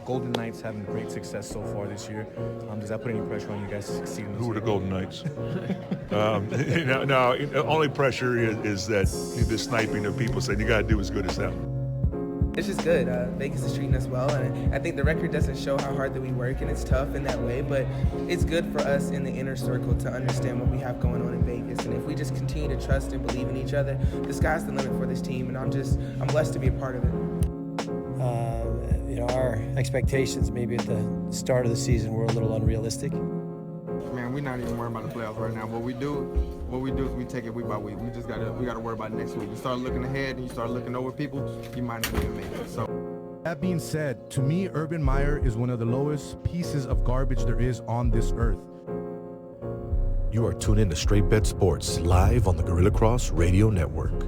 Golden Knights having great success so far this year. Does that put any pressure on you guys to succeed in this Who are year? the Golden Knights? No, only pressure is that the sniping of people saying you got to do as good as them. It's just good. Vegas is treating us well, and I think the record doesn't show how hard that we work, and it's tough in that way, but it's good for us in the inner circle to understand what we have going on in Vegas, and if we just continue to trust and believe in each other, the sky's the limit for this team, and I'm blessed to be a part of it. Our expectations maybe at the start of the season were a little unrealistic. Man, we're not even worried about the playoffs right now. What we do is we take it week by week. We gotta worry about next week. You start looking ahead and you start looking over people, you might not even make it. So That being said, to me, Urban Meyer is one of the lowest pieces of garbage there is on this earth. You are tuned in to Straight Bet Sports, live on the Gorilla Cross Radio Network.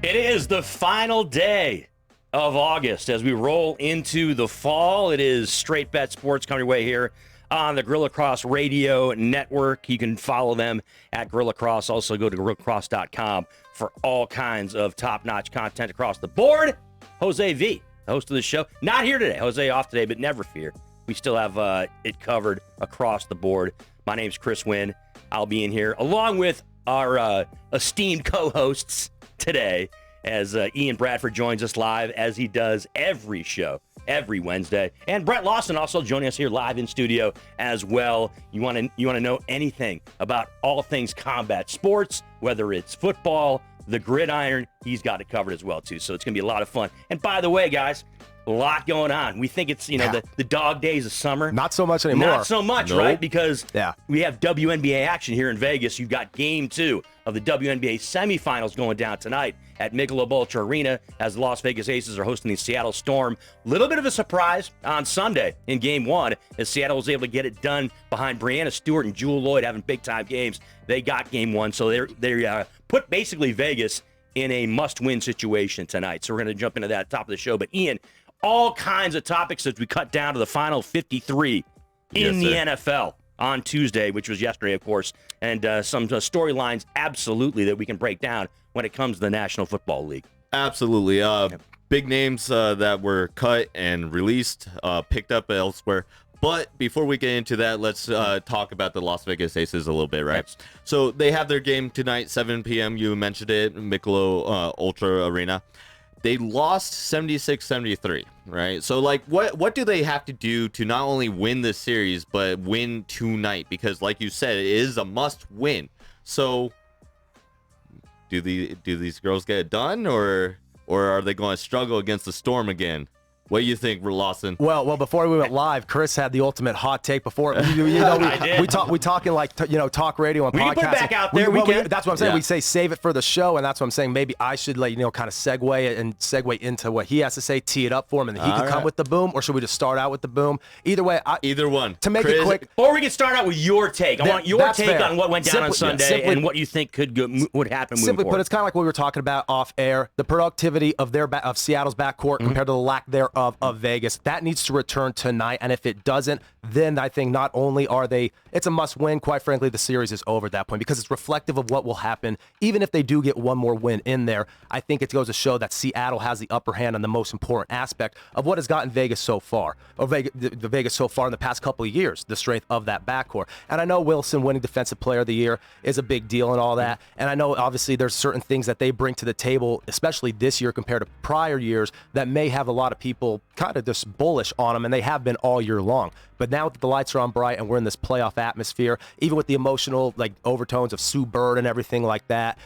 It is the final day of August as we roll into the fall. It is Straight Bet Sports coming your way here on the Gorilla Cross Radio Network. You can follow them at Gorilla Cross. Also go to gorillacross.com for all kinds of top-notch content across the board. Jose V, the host of the show, not here today. Jose off today, but never fear. We still have it covered across the board. My name's Chris Winn. I'll be in here along with our esteemed co-hosts today as Ian Bradford joins us live as he does every show, every Wednesday. And Brett Lawson also joining us here live in studio as well. You want to know anything about all things combat sports, whether it's football, the gridiron, he's got it covered as well too. So it's going to be a lot of fun. And by the way, guys, a lot going on. We think it's, the dog days of summer. Not so much anymore. Not so much, right? Because yeah, we have WNBA action here in Vegas. You've got game 2 of the WNBA semifinals going down tonight at Michelob Ultra Arena as the Las Vegas Aces are hosting the Seattle Storm. Little bit of a surprise on Sunday in game 1 as Seattle was able to get it done behind Breanna Stewart and Jewel Lloyd having big-time games. They got game 1, so they put basically Vegas in a must-win situation tonight. So we're going to jump into that at the top of the show. But Ian, all kinds of topics as we cut down to the final 53 in the NFL on Tuesday, which was yesterday, of course, and some storylines absolutely that we can break down when it comes to the National Football League. Absolutely. Big names that were cut and released, picked up elsewhere. But before we get into that, let's talk about the Las Vegas Aces a little bit, right? Yep. So they have their game tonight, 7 p.m. You mentioned it, Michelob Ultra Arena. They lost 76-73, right? So, what do they have to do to not only win this series, but win tonight? Because, like you said, it is a must-win. So, do these girls get it done, or are they going to struggle against the Storm again? What do you think, Lawson? Well, before we went live, Chris had the ultimate hot take. Before we talking like talk radio and we podcasting. We can put it back out there. That's what I'm saying. Yeah. We say save it for the show, and that's what I'm saying. Maybe I should kind of segue into what he has to say, tee it up for him, and then he can come with the boom, or should we just start out with the boom? Either way, either one. To make it quick, or we can start out with your take. I want your take fair. On what went down on Sunday and what you think would happen. Simply put, it's kind of like what we were talking about off air. The productivity of Seattle's backcourt compared to the lack thereof of Vegas. That needs to return tonight, and if it doesn't, then I think not only it's a must-win, quite frankly, the series is over at that point because it's reflective of what will happen. Even if they do get one more win in there, I think it goes to show that Seattle has the upper hand on the most important aspect of what has gotten Vegas so far, or the Vegas so far in the past couple of years, the strength of that backcourt. And I know Wilson winning Defensive Player of the Year is a big deal and all that, and I know obviously there's certain things that they bring to the table, especially this year compared to prior years, that may have a lot of people kind of just bullish on them, and they have been all year long. But now that the lights are on bright and we're in this playoff atmosphere, even with the emotional overtones of Sue Bird and everything like that,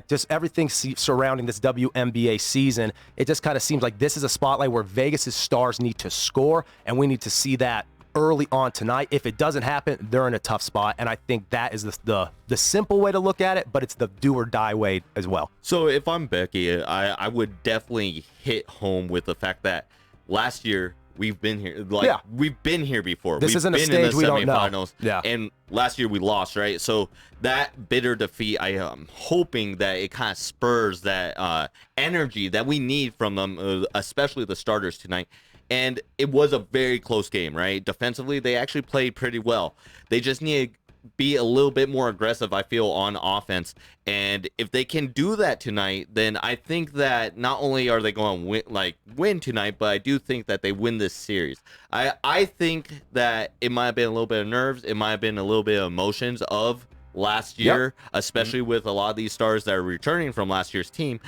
just everything surrounding this WNBA season, it just kind of seems like this is a spotlight where Vegas's stars need to score, and we need to see that early on tonight. If it doesn't happen, they're in a tough spot, and I think that is the simple way to look at it, but it's the do or die way as well. So if I'm Becky, I would definitely hit home with the fact that last year we've been here, we've been here before. This we've isn't a been stage in the we don't know. semifinals, Yeah. and last year we lost, right? So that bitter defeat, I am hoping that it kind of spurs that energy that we need from them, especially the starters tonight. And it was a very close game, right? Defensively, they actually played pretty well. They just need to be a little bit more aggressive, I feel, on offense. And if they can do that tonight, then I think that not only are they going to win tonight, but I do think that they win this series. I think that it might have been a little bit of nerves. It might have been a little bit of emotions of last year, especially with a lot of these stars that are returning from last year's team.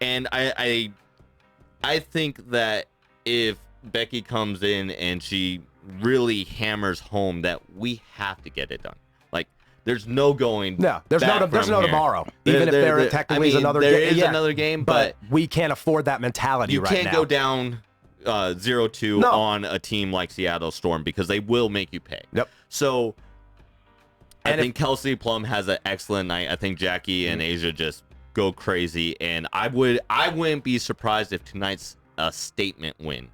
And I think that if Becky comes in and she really hammers home that we have to get it done. Like, there's no going. No, there's no tomorrow. Even if there technically is another game. There is another game, but we can't afford that mentality right now. You can't go down 0-2 on a team like Seattle Storm because they will make you pay. Yep. So I think Kelsey Plum has an excellent night. I think Jackie and Asia just go crazy, and I wouldn't be surprised if tonight's a statement win.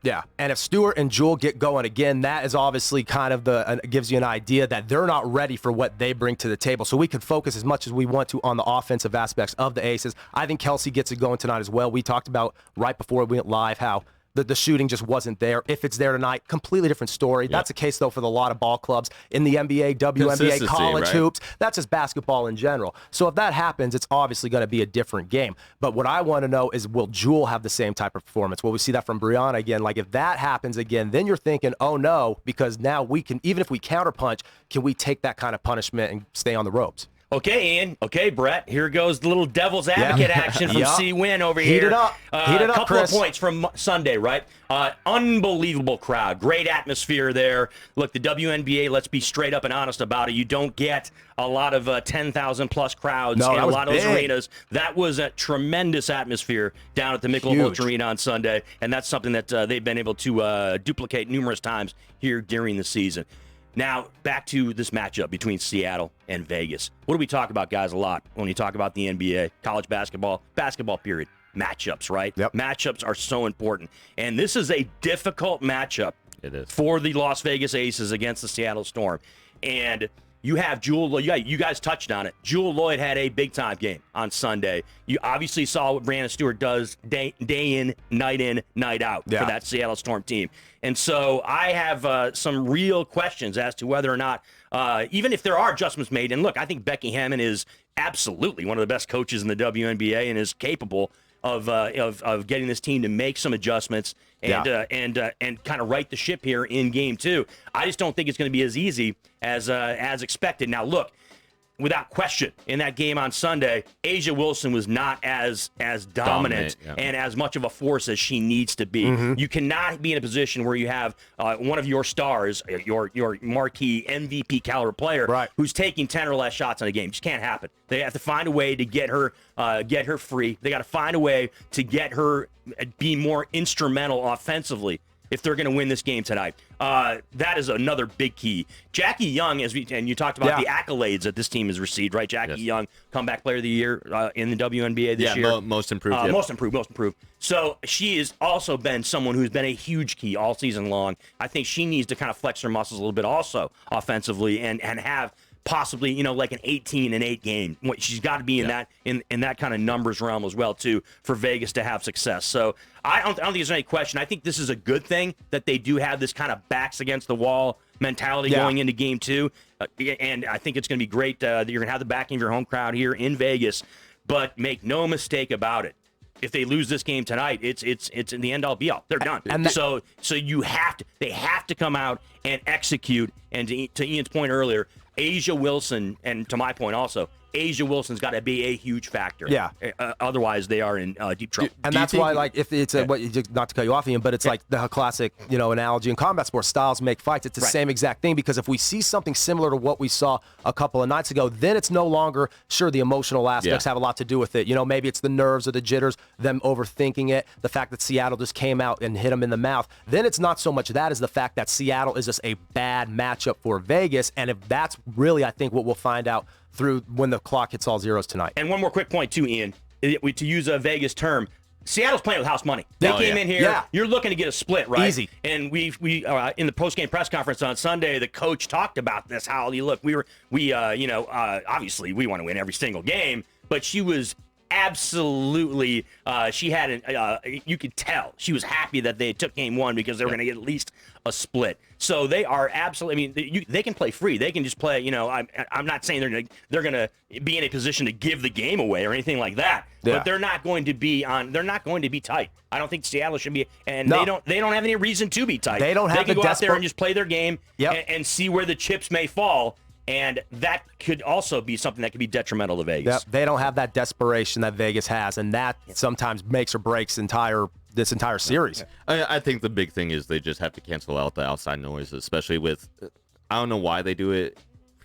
Yeah, and if Stewart and Jewel get going again, that is obviously kind of gives you an idea that they're not ready for what they bring to the table. So we could focus as much as we want to on the offensive aspects of the Aces. I think Kelsey gets it going tonight as well. We talked about right before we went live how the shooting just wasn't there. If it's there tonight, completely different story. Yep. That's the case, though, for a lot of ball clubs in the NBA, WNBA, college hoops. That's just basketball in general. So if that happens, it's obviously going to be a different game. But what I want to know is, will Jewel have the same type of performance? Will we see that from Brianna again? Like, if that happens again, then you're thinking, oh, no, because now we can, even if we counterpunch, can we take that kind of punishment and stay on the ropes? Okay, Ian. Okay, Brett. Here goes the little devil's advocate action from C. Winn over here. Heat it up. Heat it up, couple Chris. of points from Sunday, right? Unbelievable crowd. Great atmosphere there. Look, the WNBA, let's be straight up and honest about it. You don't get a lot of 10,000-plus crowds in a lot of those arenas. That was a tremendous atmosphere down at the Michelob Arena on Sunday, and that's something that they've been able to duplicate numerous times here during the season. Now, back to this matchup between Seattle and Vegas. What do we talk about, guys, a lot when you talk about the NBA, college basketball period? Matchups, right? Yep. Matchups are so important. And this is a difficult matchup for the Las Vegas Aces against the Seattle Storm. And you have Jewel Lloyd. You guys touched on it. Jewel Lloyd had a big-time game on Sunday. You obviously saw what Brianna Stewart does day in, night out for that Seattle Storm team. And so I have some real questions as to whether or not, even if there are adjustments made, and look, I think Becky Hammon is absolutely one of the best coaches in the WNBA and is capable of getting this team to make some adjustments and kind of right the ship here in Game 2. I just don't think it's going to be as easy as expected. Now, look, without question, in that game on Sunday, Asia Wilson was not as dominant and as much of a force as she needs to be. You cannot be in a position where you have one of your stars, your marquee MVP caliber player, who's taking 10 or less shots in a game. It just can't happen. They have to find a way to get her free. They got to find a way to get her be more instrumental offensively if they're going to win this game tonight. That is another big key. Jackie Young, and you talked about the accolades that this team has received, right? Jackie Young, comeback player of the year in the WNBA this year. Most improved. Most improved. So she has also been someone who's been a huge key all season long. I think she needs to kind of flex her muscles a little bit also offensively and have possibly, like an 18-8 game. She's got to be in that kind of numbers realm as well too for Vegas to have success. So I don't think there's any question. I think this is a good thing that they do have this kind of backs against the wall mentality going into Game 2, and I think it's going to be great that you're going to have the backing of your home crowd here in Vegas. But make no mistake about it. If they lose this game tonight, it's in the end all be all. They're done. So they have to come out and execute. And to Ian's point earlier, Asia Wilson, and to my point also, Asia Wilson's got to be a huge factor. Yeah. Otherwise, they are in deep trouble. And that's why, like, if it's not to cut you off, Ian, but it's like the classic, analogy in combat sports: styles make fights. It's the same exact thing, because if we see something similar to what we saw a couple of nights ago, then it's no longer, sure, the emotional aspects have a lot to do with it. Maybe it's the nerves or the jitters, them overthinking it, the fact that Seattle just came out and hit them in the mouth. Then it's not so much that as the fact that Seattle is just a bad matchup for Vegas. And if that's really, I think, what we'll find out through when the clock hits all zeros tonight. And one more quick point too, Ian, to use a Vegas term, Seattle's playing with house money. They came in here. Yeah. You're looking to get a split, right? Easy. And we in the post-game press conference on Sunday, the coach talked about this. How you look, obviously we want to win every single game, but she was absolutely, she had you could tell she was happy that they took game one, because they were going to get at least a split. So they are absolutely. I mean, they can play free. They can just play. I'm not saying they're going to be in a position to give the game away or anything like that. Yeah. But they're not going to be on. They're not going to be tight. I don't think Seattle should be, and they don't have any reason to be tight. They don't have. They can go out there and just play their game and see where the chips may fall. And that could also be something that could be detrimental to Vegas. Yep. They don't have that desperation that Vegas has, and that sometimes makes or breaks this entire series. I think the big thing is they just have to cancel out the outside noise, especially with, I don't know why they do it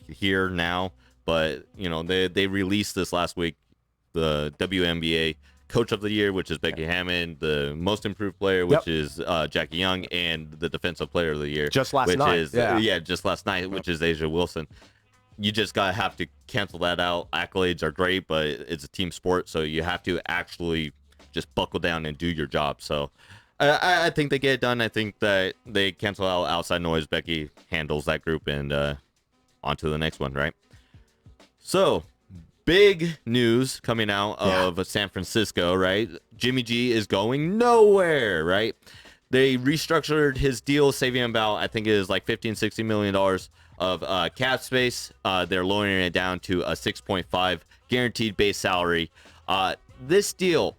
here now, but they released this last week, the WNBA Coach of the Year, which is Becky Hammond, the Most Improved Player, which is Jackie Young, and the Defensive Player of the Year, just last night, just last night, which is Asia Wilson. You just gotta have to cancel that out. Accolades are great, but it's a team sport, so you have to actually just buckle down and do your job. So I think they get it done. I think that they cancel out outside noise. Becky handles that group, and on to the next one, right? So, big news coming out of San Francisco, right? Jimmy G is going nowhere, right? They restructured his deal, saving about, I think it is like $15-60 million of cap space. They're lowering it down to a 6.5 guaranteed base salary. This deal,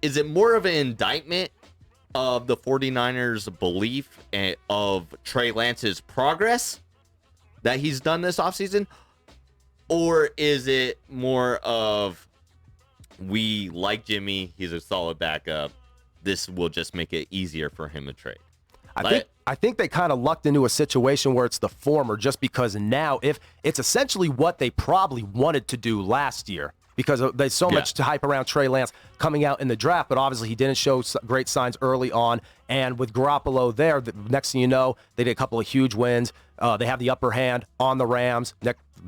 is it more of an indictment of the 49ers' belief of Trey Lance's progress that he's done this offseason? Or is it more of, we like Jimmy, he's a solid backup, this will just make it easier for him to trade? I think they kind of lucked into a situation where it's the former, just because now if it's essentially what they probably wanted to do last year, because there's so much to hype around Trey Lance coming out in the draft, but obviously he didn't show great signs early on. And with Garoppolo there, the next thing you know, they did a couple of huge wins. They have the upper hand on the Rams.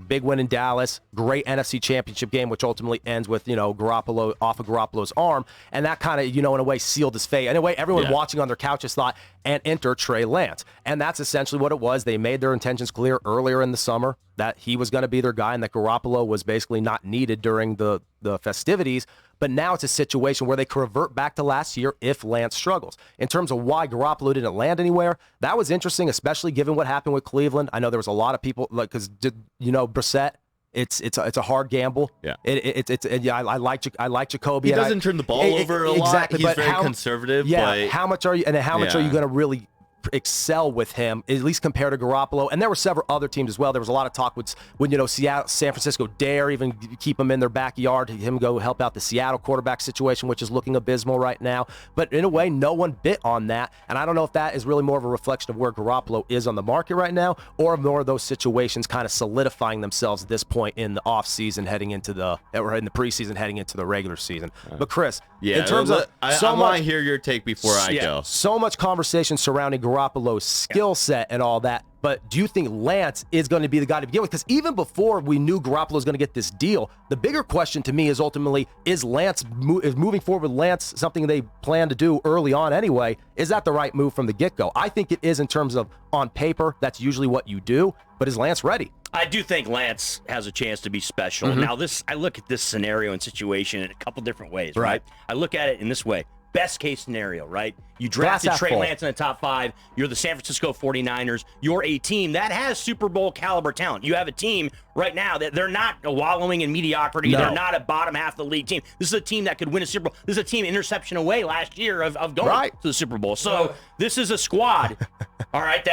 Big win in Dallas. Great NFC Championship game, which ultimately ends with, Garoppolo off of Garoppolo's arm. And that kind of, in a way, sealed his fate. In a way, everyone watching on their couches thought, and enter Trey Lance. And that's essentially what it was. They made their intentions clear earlier in the summer that he was going to be their guy and that Garoppolo was basically not needed during the festivities. But now it's a situation where they could revert back to last year if Lance struggles. In terms of why Garoppolo didn't land anywhere, that was interesting, especially given what happened with Cleveland. I know there was a lot of people, because Brissett, it's a hard gamble. Yeah, I like Jacoby. He doesn't turn the ball over a lot. Exactly, he's very conservative. Yeah, but how much are you going to really excel with him, at least compared to Garoppolo? And there were several other teams as well. There was a lot of talk when Seattle, San Francisco dare even keep him in their backyard, him go help out the Seattle quarterback situation, which is looking abysmal right now. But in a way, no one bit on that. And I don't know if that is really more of a reflection of where Garoppolo is on the market right now, or more of those situations kind of solidifying themselves at this point in the offseason in the preseason heading into the regular season. But Chris, in terms of I want to hear your take before I go. So much conversation surrounding Garoppolo's skill set and all that, but do you think Lance is going to be the guy to begin with? Because even before we knew Garoppolo was going to get this deal, the bigger question to me is ultimately, is moving forward with Lance something they plan to do early on anyway? Is that the right move from the get-go? I think it is in terms of on paper, that's usually what you do, but is Lance ready? I do think Lance has a chance to be special. Mm-hmm. Now, I look at this scenario and situation in a couple different ways, right? I look at it in this way. Best case scenario, right? You drafted Trey Lance in the top 5. You're the San Francisco 49ers. You're a team that has Super Bowl caliber talent. You have a team right now that they're not wallowing in mediocrity. No. They're not a bottom half of the league team. This is a team that could win a Super Bowl. This is a team interception away last year of going to the Super Bowl. So this is a squad, all right,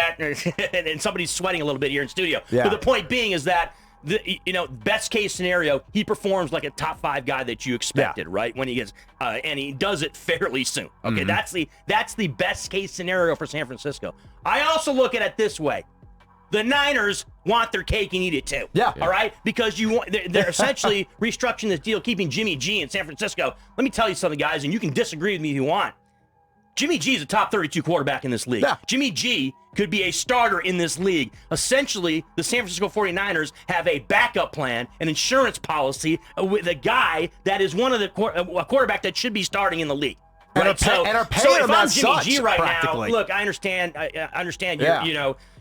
and somebody's sweating a little bit here in studio. Yeah. But the point being is that best case scenario, he performs like a top 5 guy that you expected, right? When he gets, and he does it fairly soon. Okay, that's the best case scenario for San Francisco. I also look at it this way: the Niners want their cake and eat it too. Yeah. All right, because they're essentially restructuring this deal, keeping Jimmy G in San Francisco. Let me tell you something, guys, and you can disagree with me if you want. Jimmy G is a top 32 quarterback in this league. Yeah. Jimmy G could be a starter in this league. Essentially, the San Francisco 49ers have a backup plan, an insurance policy with a guy that is one of a quarterback that should be starting in the league. And Right? are paying So if him I'm as Jimmy such, G right now, practically. look, I understand. I understand. Yeah.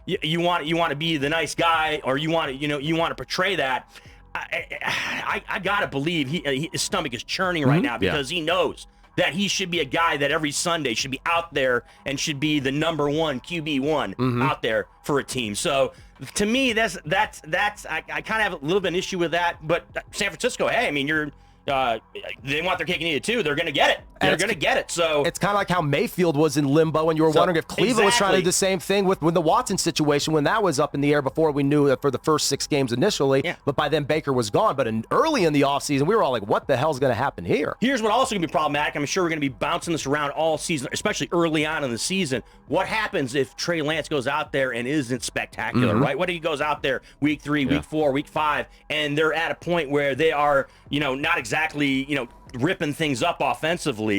You want to be the nice guy, or you want to portray that. I gotta believe his stomach is churning right now because he knows that he should be a guy that every Sunday should be out there and should be the number one QB1 out there for a team. So to me, that's I kind of have a little bit of an issue with that. But San Francisco, hey, I mean, they want their cake and eat it too. They're gonna get it. They're gonna get it. So it's kind of like how Mayfield was in limbo, and you were wondering if Cleveland was trying to do the same thing with the Watson situation when that was up in the air before we knew that for the first 6 games initially. Yeah. But by then Baker was gone. But early in the offseason, we were all like, what the hell's going to happen here? Here's what also going to be problematic. I'm sure we're going to be bouncing this around all season, especially early on in the season. What happens if Trey Lance goes out there and isn't spectacular, right? What if he goes out there week 3, week 4, week 5, and they're at a point where they are, not exactly, ripping things up offensively?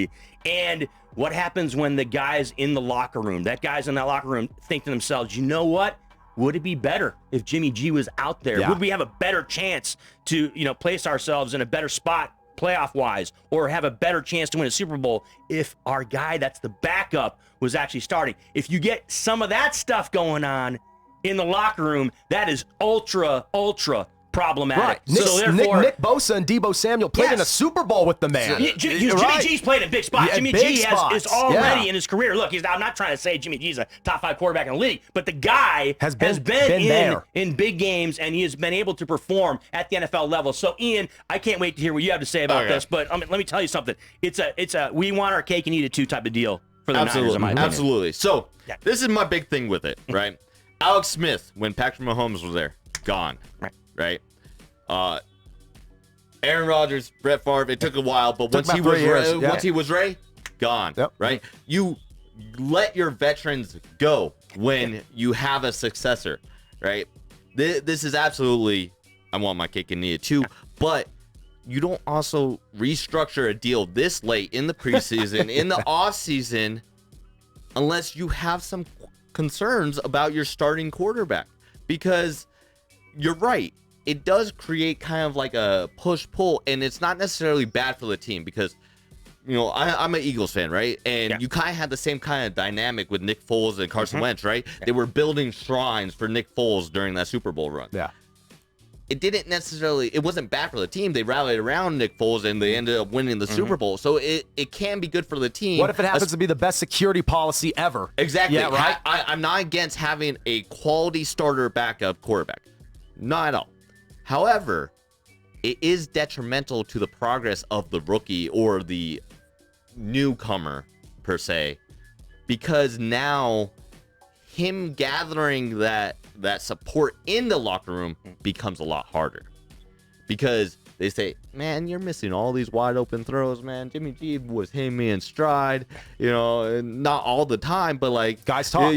And what happens when the guys in the locker room, think to themselves, you know what? Would it be better if Jimmy G was out there? Yeah. Would we have a better chance to, place ourselves in a better spot playoff-wise, or have a better chance to win a Super Bowl if our guy that's the backup was actually starting? If you get some of that stuff going on in the locker room, that is ultra problematic. Right. So therefore, Nick Bosa and Debo Samuel played in a Super Bowl with the man. Jimmy G's played in big spots. Yeah, Jimmy big G spots. is already in his career. Look, I'm not trying to say Jimmy G's a top 5 quarterback in the league, but the guy has been there in big games, and he has been able to perform at the NFL level. So, Ian, I can't wait to hear what you have to say about this. But let me tell you something. It's a we want our cake and eat it too type of deal for the Niners, in my opinion. Absolutely. So this is my big thing with it, right? Alex Smith, when Patrick Mahomes was there, gone. Right? Aaron Rodgers, Brett Favre, it took a while, but once he was ready, gone. Yep. Right? You let your veterans go when you have a successor, right? This is absolutely, I want my cake and eat it too, but you don't also restructure a deal this late in the preseason, in the offseason, unless you have some concerns about your starting quarterback. Because you're right, it does create kind of like a push-pull, and it's not necessarily bad for the team because, I'm an Eagles fan, right? And you kind of had the same kind of dynamic with Nick Foles and Carson Wentz, right? They were building shrines for Nick Foles during that Super Bowl run. Yeah. It wasn't bad for the team. They rallied around Nick Foles and they ended up winning the Super Bowl. So it can be good for the team. What if it happens to be the best security policy ever? Exactly. Yeah, right? I'm not against having a quality starter backup quarterback. Not at all. However, it is detrimental to the progress of the rookie or the newcomer, per se, because now him gathering that support in the locker room becomes a lot harder. Because they say, man, you're missing all these wide open throws, man. Jimmy G was hitting me in stride, not all the time, but like guys talk.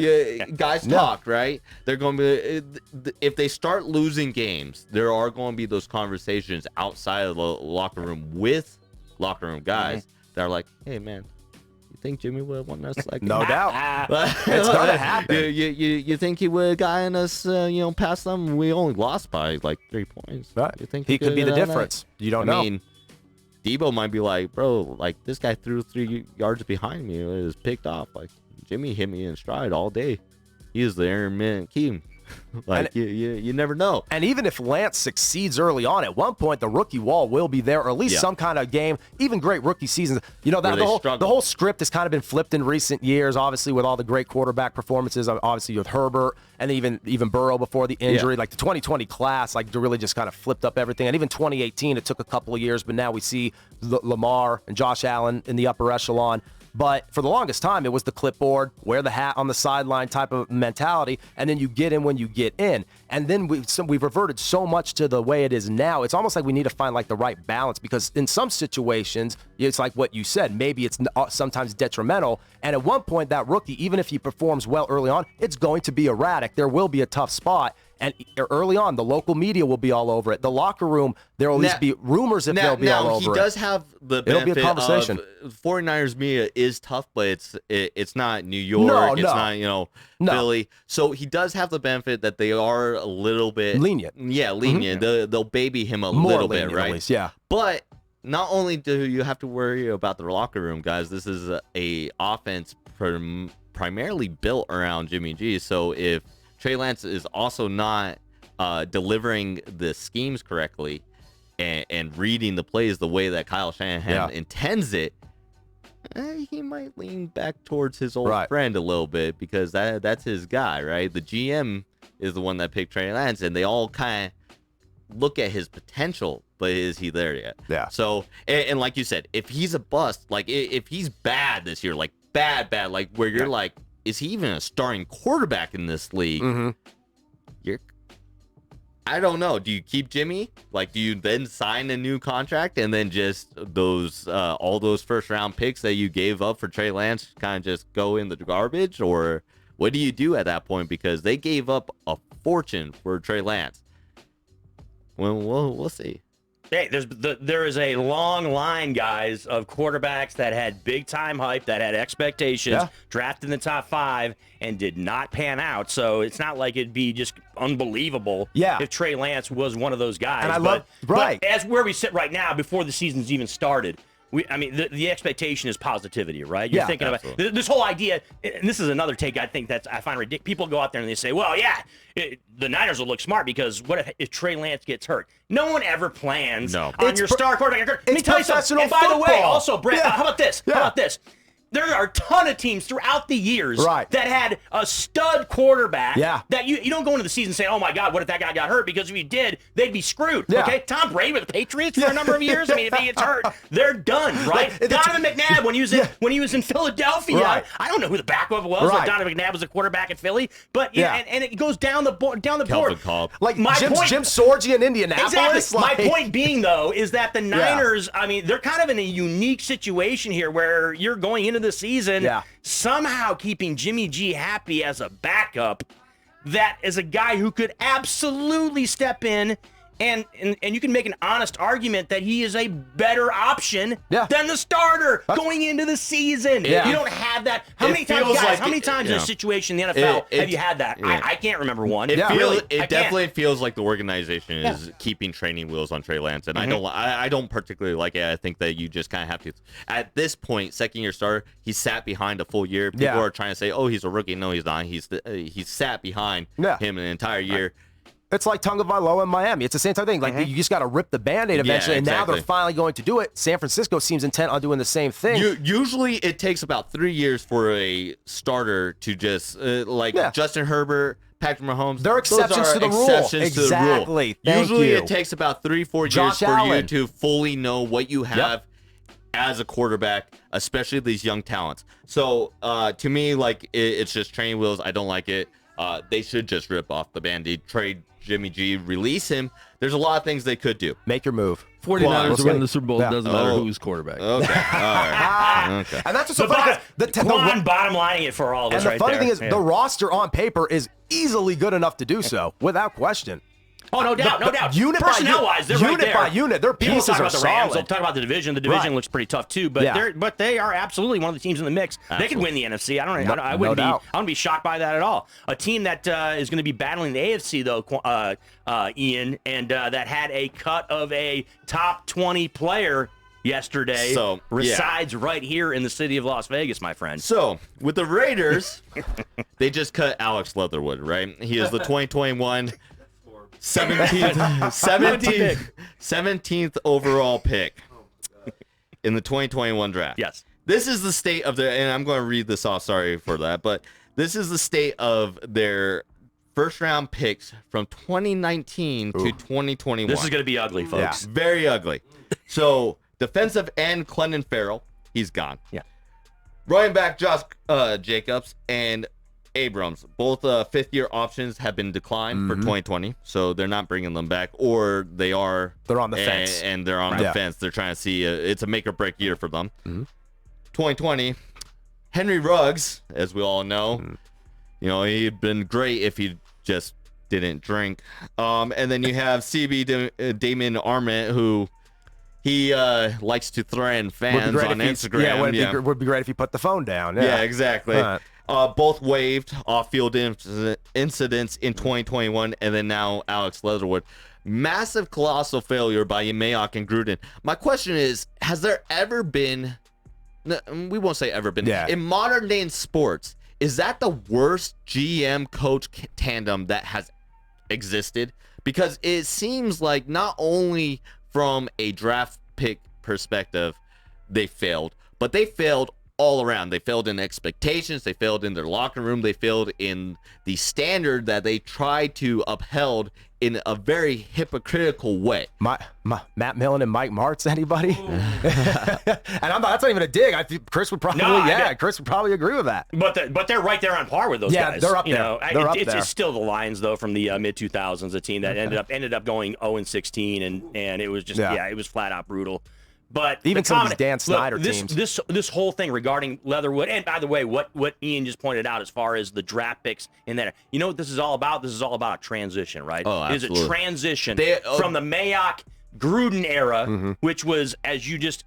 Guys talk, right? They're going to be, if they start losing games, there are going to be those conversations outside of the locker room with locker room guys that are like, hey, man, you think Jimmy would have won us? Like, no doubt. It's going to happen. You think he would have gotten us, past them? We only lost by like 3 points. Right. You think he could be the difference? You don't know. I mean, Debo might be like, bro, like this guy threw 3 yards behind me. It was picked off. Like Jimmy hit me in stride all day. He is the intermittent key. Like you never know. And even if Lance succeeds early on, at one point the rookie wall will be there, or at least some kind of game. Even great rookie seasons, the whole script has kind of been flipped in recent years. Obviously, with all the great quarterback performances, obviously with Herbert and even Burrow before the injury, like the 2020 class, like really just kind of flipped up everything. And even 2018, it took a couple of years, but now we see Lamar and Josh Allen in the upper echelon. But for the longest time, it was the clipboard, wear the hat on the sideline type of mentality, and then you get in when you get in. And then we've reverted so much to the way it is now. It's almost like we need to find like the right balance, because in some situations, it's like what you said, maybe it's sometimes detrimental. And at one point, that rookie, even if he performs well early on, it's going to be erratic. There will be a tough spot. And early on, the local media will be all over it. The locker room, there will at least be rumors if they'll be all over it. He does have the benefit. It'll be a conversation. 49ers media is tough, but it's not New York. It's not, Philly. So he does have the benefit that they are a little bit lenient. Yeah, lenient. Mm-hmm. They'll baby him a More little lenient, bit, right? At least, yeah. But not only do you have to worry about the locker room, guys, this is a offense primarily built around Jimmy G. So if Trey Lance is also not delivering the schemes correctly and reading the plays the way that Kyle Shanahan intends it, he might lean back towards his old friend a little bit, because that's his guy, right? The GM is the one that picked Trey Lance, and they all kind of look at his potential, but is he there yet? Yeah. So, and like you said, if he's a bust, like if he's bad this year, like bad, like where you're like, is he even a starting quarterback in this league? Mm-hmm. I don't know. Do you keep Jimmy? Like, do you then sign a new contract and then just those all those first round picks that you gave up for Trey Lance kind of just go in the garbage? Or what do you do at that point? Because they gave up a fortune for Trey Lance. Well, we'll see. Hey, there is a long line, guys, of quarterbacks that had big-time hype, that had expectations, drafted in the top 5, and did not pan out. So it's not like it'd be just unbelievable if Trey Lance was one of those guys. And but as where we sit right now, before the season's even started, the expectation is positivity, right? You're thinking absolutely. about this whole idea, and this is another take I think I find ridiculous. People go out there and they say, well, the Niners will look smart because what if Trey Lance gets hurt? No one ever plans on your star quarterback. Let me tell you something. And by the way, also, Brett, how about this? How about this? There are a ton of teams throughout the years that had a stud quarterback that you don't go into the season saying, oh, my God, what if that guy got hurt? Because if he did, they'd be screwed. Okay, Tom Brady with the Patriots for a number of years. I mean, if he gets hurt, they're done, right? Donovan McNabb, when he was in Philadelphia, I don't know who the backup was. Like Donovan McNabb was a quarterback in Philly. But and it goes down the board. Cobb. Like Jim Sorgi in Indianapolis. Exactly. My point being, though, is that the Niners, I mean, they're kind of in a unique situation here where you're going into the season somehow keeping Jimmy G happy as a backup, that is a guy who could absolutely step in and you can make an honest argument that he is a better option than the starter going into the season. You don't have that. How many times in a situation in the NFL have you had that? I can't remember one. It definitely feels like the organization is keeping training wheels on Trey Lance, and I don't particularly like it. I think that you just kind of have to. At this point, second-year starter, he sat behind a full year. People are trying to say, "Oh, he's a rookie." No, he's not. He's sat behind him an entire year. It's like Tagovailoa in Miami. It's the same type of thing. Like you just got to rip the Band-Aid eventually, and now they're finally going to do it. San Francisco seems intent on doing the same thing. Usually, it takes about 3 years for a starter to just Justin Herbert, Patrick Mahomes. They're exceptions to the rule. Exactly. Usually, it takes about 3-4 years for you to fully know what you have as a quarterback, especially these young talents. So, to me, it's just training wheels. I don't like it. They should just rip off the Band-Aid, trade Jimmy G, release him. There's a lot of things they could do. Make your move. 49ers are winning the Super Bowl. It doesn't matter who's quarterback. Okay. All right. Okay. And that's what's so funny. The bottom lining it for all of us right there. And the funny thing is, the roster on paper is easily good enough to do so, without question. Oh, no doubt. Personnel-wise, they're right there. Unit by unit, their pieces are solid. They'll talk about the division. The division looks pretty tough too, but they are absolutely one of the teams in the mix. Absolutely. They could win the NFC. I wouldn't be shocked by that at all. A team that is going to be battling the AFC though, Ian, and that had a cut of a top 20 player yesterday, resides right here in the city of Las Vegas, my friend. So, with the Raiders, they just cut Alex Leatherwood, right? He is the 2021 17th overall pick in the 2021 draft. Yes. This is the state of and I'm going to read this off, sorry for that, but this is the state of their first round picks from 2019 to 2021. This is going to be ugly, folks. Yeah, very ugly. So, defensive end Clelin Ferrell, he's gone. Yeah. Running back Josh Jacobs and Abrams, both fifth-year options have been declined for 2020, so they're not bringing them back, or they're on the fence. And they're on the fence. They're trying to see it's a make-or-break year for them. 2020, Henry Ruggs, as we all know, he'd been great if he just didn't drink. And then you have CB Damon Arment, who he likes to threaten fans on Instagram. Would be great if he put the phone down. Yeah, exactly. Both waived off-field incidents in 2021, and then now Alex Leatherwood. Massive, colossal failure by Mayock and Gruden. My question is, has there ever been, we won't say ever been, in modern day in sports, is that the worst GM-coach tandem that has existed? Because it seems like not only from a draft pick perspective, they failed, but they failed all around. They failed in expectations. They failed in their locker room. They failed in the standard that they tried to upheld in a very hypocritical way. Matt Millen and Mike Martz, anybody? And that's not even a dig. I think Chris would probably, Chris would probably agree with that. But they're right there on par with those guys. Yeah, they're up there. It's still the Lions though from the mid 2000s, a team that ended up going 0-16, and it was just it was flat out brutal. But even some of these Dan Snyder teams. This whole thing regarding Leatherwood, and by the way, what Ian just pointed out as far as the draft picks in there, you know what this is all about? This is all about a transition, right? Oh, absolutely. It is a transition from the Mayock Gruden era, which was, as you just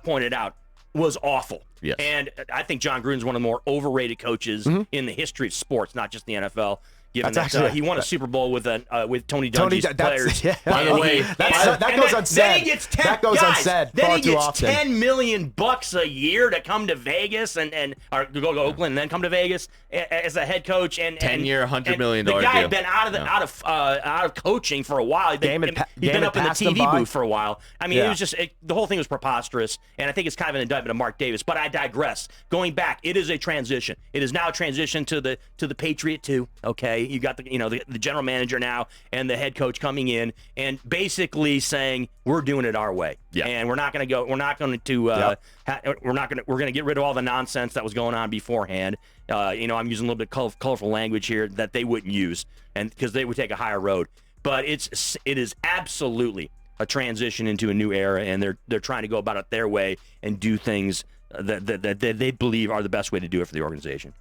pointed out, was awful. Yes. And I think John Gruden's one of the more overrated coaches in the history of sports, not just the NFL. Given that he won a Super Bowl with Tony Dungy's players. By the way, that goes unsaid. That goes unsaid far too often. Then he gets $10 million a year to come to Vegas or to go to Oakland and then come to Vegas as a head coach. And 10-year, $100 million deal. The guy deal. had been out of coaching for a while. He'd been up in the TV booth for a while. I mean, it was just the whole thing was preposterous, and I think it's kind of an indictment of Mark Davis. But I digress. Going back, it is a transition. It is now a transition to the Patriot 2. Okay. You got the general manager now and the head coach coming in and basically saying we're doing it our way, and we're going to get rid of all the nonsense that was going on beforehand. I'm using a little bit colorful language here that they wouldn't use, and because they would take a higher road. But it is absolutely a transition into a new era, and they're trying to go about it their way and do things that they believe are the best way to do it for the organization.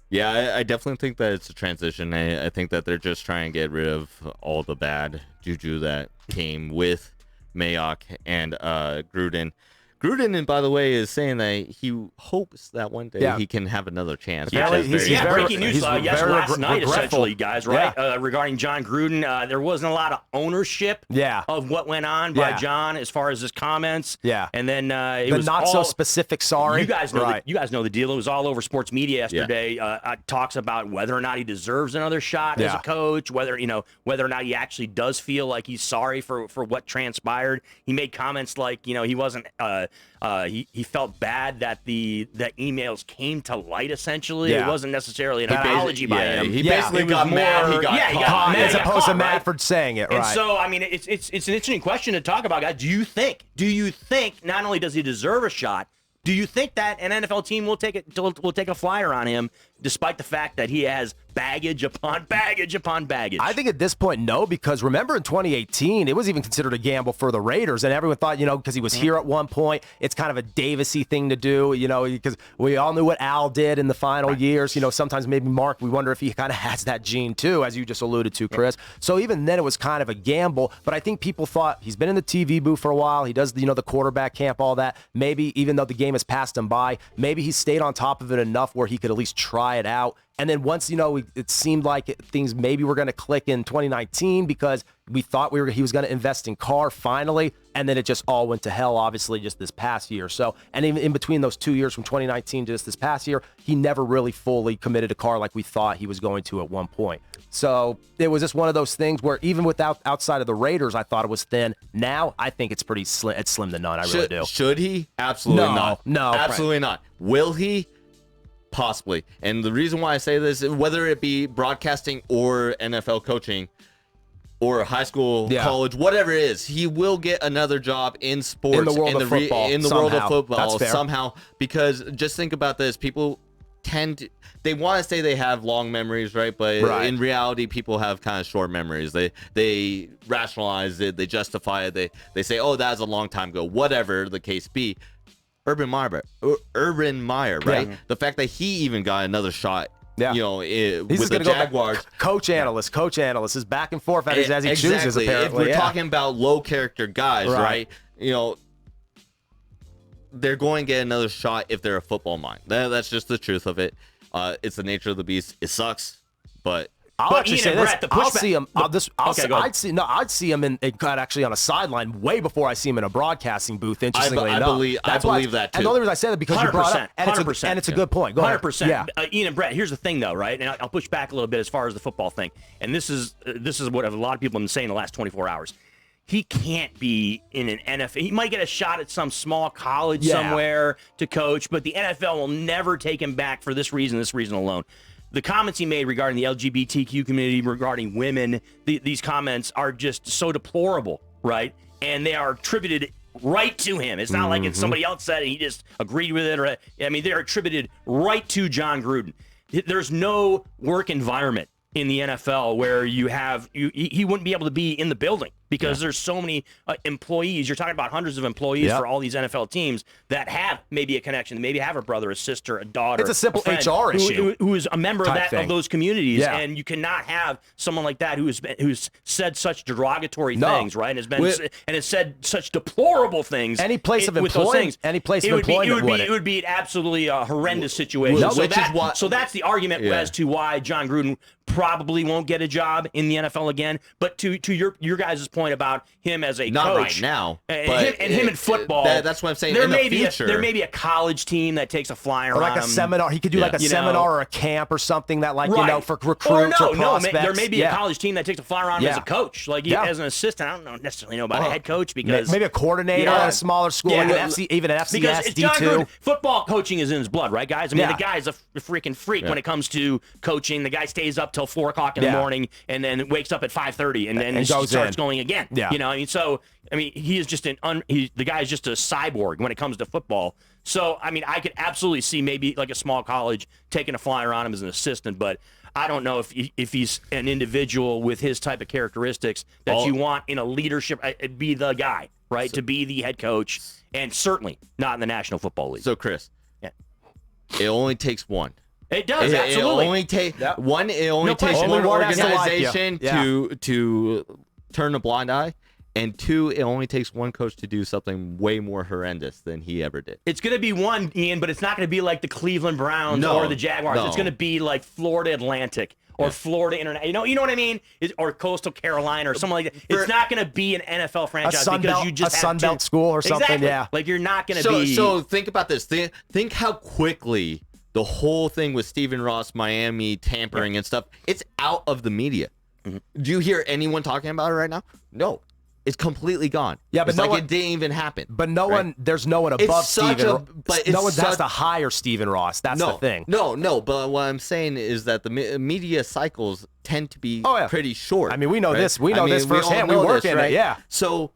Yeah, I definitely think that it's a transition. I think that they're just trying to get rid of all the bad juju that came with Mayock and Gruden. Gruden, and by the way, is saying that he hopes that one day he can have another chance. Breaking news last night, essentially, guys, right? Regarding John Gruden, there wasn't a lot of ownership of what went on by John as far as his comments. Yeah. And then it the was not so specific sorry. You guys know the deal. It was all over sports media yesterday. Talks about whether or not he deserves another shot as a coach, whether or not he actually does feel like he's sorry for what transpired. He made comments like, he wasn't he felt bad that the emails came to light. Essentially, it wasn't necessarily an apology by him. He basically got mad. He got caught, as opposed to Manfred saying it. And so, I mean, it's an interesting question to talk about, guys. Do you think not only does he deserve a shot, do you think that an NFL team will take a flyer on him, despite the fact that he has baggage upon baggage upon baggage? I think at this point, no, because remember in 2018, it was even considered a gamble for the Raiders, and everyone thought, because he was here at one point, it's kind of a Davis-y thing to do, because we all knew what Al did in the final years. Sometimes maybe Mark, we wonder if he kind of has that gene too, as you just alluded to, Chris. So even then, it was kind of a gamble, but I think people thought he's been in the TV booth for a while. He does, the quarterback camp, all that. Maybe even though the game has passed him by, maybe he stayed on top of it enough where he could at least try it out. And then once, it seemed like things maybe were going to click in 2019 because we thought he was going to invest in Carr finally, and then it just all went to hell, obviously, just this past year. So, and even in between those 2 years from 2019 to just this past year, he never really fully committed to Carr like we thought he was going to at one point. So it was just one of those things where even outside of the Raiders, I thought it was thin. Now I think it's pretty slim. It's slim to none. I really do. Should he? Absolutely not. No, absolutely not. Will he? Possibly. And the reason why I say this, whether it be broadcasting or NFL coaching, or high school, college, whatever it is, he will get another job in sports, in the world of football, in the world of football That's somehow. Because just think about this: people they want to say they have long memories, right? But in reality, people have kind of short memories. They rationalize it, they justify it, they say, "Oh, that was a long time ago." Whatever the case be, Urban Meyer, right? Yeah. The fact that he even got another shot. Yeah. You know, He's with the Jaguars. Coach analyst is back and forth as he chooses, apparently. If we're talking about low character guys, right? You know, they're going to get another shot if they're a football mind. That's just the truth of it. It's the nature of the beast. It sucks, but I'll actually say this. I'll see him. I'd see him in actually on a sideline way before I see him in a broadcasting booth. Interestingly enough, I believe that too. And the only reason I say that because you brought up, and it's a good point. Go 100%. ahead. Yeah. Ian and Brett, here's the thing, though, right? And I'll push back a little bit as far as the football thing. And this is what a lot of people have been saying the last 24 hours. He can't be in an NFL. He might get a shot at some small college somewhere to coach, but the NFL will never take him back for this reason alone. The comments he made regarding the LGBTQ community, regarding women, these comments are just so deplorable, right? And they are attributed right to him. It's not like it's somebody else said it, he just agreed with it. They're attributed right to John Gruden. There's no work environment in the NFL where he wouldn't be able to be in the building because there's so many employees. You're talking about hundreds of employees for all these NFL teams that have maybe a connection, maybe have a brother, a sister, a daughter. It's a simple HR issue. Who is a member of those communities, and you cannot have someone like that who's said such derogatory things, right? And has said such deplorable things. Any place of employment, it would be absolutely a horrendous situation. So that's the argument as to why John Gruden probably won't get a job in the NFL again. But to your guys' point about him as a not coach, right now, and him in football, that's what I'm saying. There may be a college team that takes a flyer or like a seminar. He could do like a seminar or a camp or something that, like for recruits or prospects. There may be a college team that takes a flyer on him as a coach, like as an assistant. I don't necessarily know about a head coach because maybe a coordinator at a smaller school, like even an FCS because D2. Football coaching is in his blood, right, guys? I mean, the guy's a freaking freak when it comes to coaching. The guy stays up till 4 o'clock in the morning and then wakes up at 5:30 and then starts going again. Yeah. You know, he is just the guy is just a cyborg when it comes to football. So, I mean, I could absolutely see maybe like a small college taking a flyer on him as an assistant, but I don't know if he's an individual with his type of characteristics that you want in a leadership, be the guy, right, to be the head coach, and certainly not in the National Football League. So, Chris, it only takes one. It does, absolutely. It only takes one. It only takes one organization to turn a blind eye, and 2, it only takes one coach to do something way more horrendous than he ever did. It's going to be one, Ian, but it's not going to be like the Cleveland Browns or the Jaguars. It's going to be like Florida Atlantic or Florida International. You know what I mean? Or Coastal Carolina or something like that. It's not going to be an NFL franchise because you just have a Sunbelt school or something. Exactly. Yeah, like you're not going to be. So think about this. Think how quickly the whole thing with Stephen Ross, Miami tampering and stuff, it's out of the media. Do you hear anyone talking about it right now? No. It's completely gone. Yeah, but it didn't even happen. But there's no one above Stephen. No one has to hire Stephen Ross. That's the thing. No. But what I'm saying is that the media cycles tend to be pretty short. I mean, we know this. We know this firsthand. We work in it. Yeah. So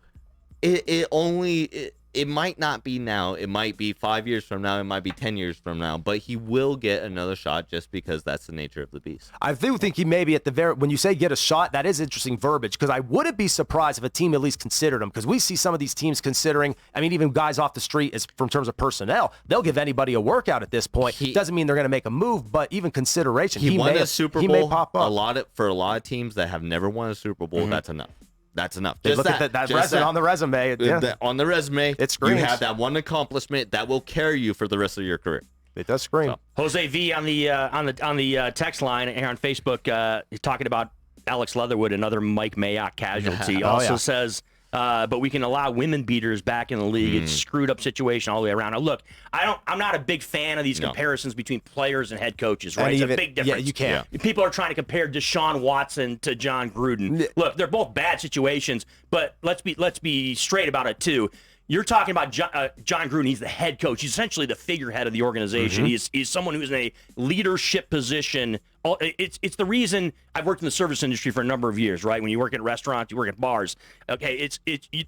it might not be now. It might be 5 years from now. It might be 10 years from now. But he will get another shot just because that's the nature of the beast. I do think he may be at the when you say get a shot, that is interesting verbiage because I wouldn't be surprised if a team at least considered him because we see some of these teams considering, I mean, even guys off the street from terms of personnel, they'll give anybody a workout at this point. Doesn't mean they're going to make a move, but even consideration. He won a Super Bowl. He may pop up. For a lot of teams that have never won a Super Bowl, that's enough. That's enough. Just look at that on the resume. On the resume, it screams. You have that one accomplishment that will carry you for the rest of your career. It does scream. So, Jose V on the text line here on Facebook, talking about Alex Leatherwood, another Mike Mayock casualty. Says, but we can allow women beaters back in the league. It's a screwed up situation all the way around. Now, look, I'm not a big fan of these comparisons between players and head coaches, right? It's a big difference. Yeah, you can't. People are trying to compare Deshaun Watson to John Gruden. Look, they're both bad situations, but let's be straight about it too. you're talking about John Gruden. He's the head coach. He's essentially the figurehead of the organization. He's someone who's in a leadership position. It's the reason I've worked in the service industry for a number of years, right? When you work at restaurants, you work at bars. Okay, it's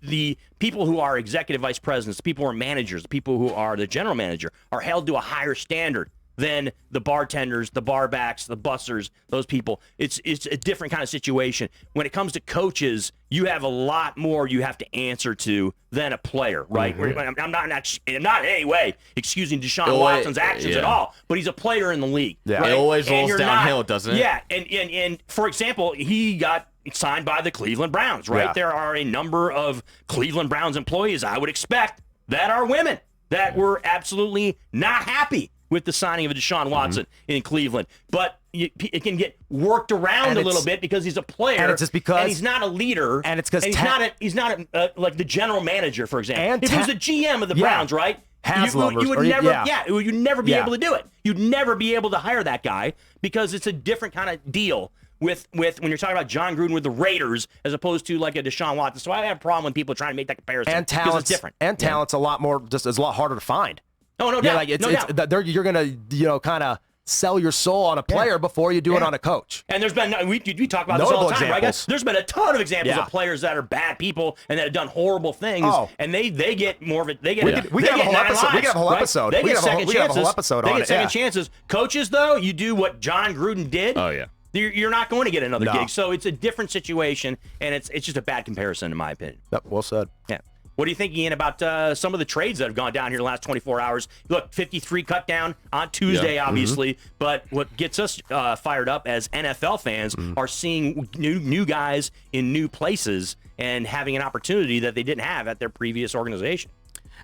the people who are executive vice presidents, the people who are managers, the people who are the general manager are held to a higher standard than the bartenders, the barbacks, the bussers, those people. It's a different kind of situation. When it comes to coaches, you have a lot more you have to answer to than a player, right? I'm not in any way excusing Deshaun Watson's actions at all, but he's a player in the league. Yeah. Right? It always rolls downhill, doesn't it? Yeah, and for example, he got signed by the Cleveland Browns, right? Yeah. There are a number of Cleveland Browns employees, I would expect, that are women that were absolutely not happy with the signing of Deshaun Watson in Cleveland. But it can get worked around a little bit because he's a player, and it's just because, and he's not a leader, and it's because he's not like the general manager, for example. And if he was the GM of the Browns, right? You would never be able to do it. You'd never be able to hire that guy because it's a different kind of deal with when you're talking about John Gruden with the Raiders as opposed to like a Deshaun Watson. So I have a problem when people are trying to make that comparison. And talent's it's different. And talent's a lot more, just it's a lot harder to find. Oh, no doubt. You're gonna kind of sell your soul on a player before you do it on a coach. And there's been we talk about this all the time, right? There's been a ton of examples of players that are bad people and that have done horrible things, and they get more of it. They get we can have a whole episode. We can have a whole episode. They get second chances. We have a whole episode on it. They get second chances. Coaches, though, you do what John Gruden did. Oh yeah. You're not going to get another gig. So it's a different situation, and it's just a bad comparison, in my opinion. Yep, well said. Yeah. What do you think, Ian, about some of the trades that have gone down here in the last 24 hours? Look, 53 cut down on Tuesday, obviously. But what gets us fired up as NFL fans are seeing new guys in new places and having an opportunity that they didn't have at their previous organization.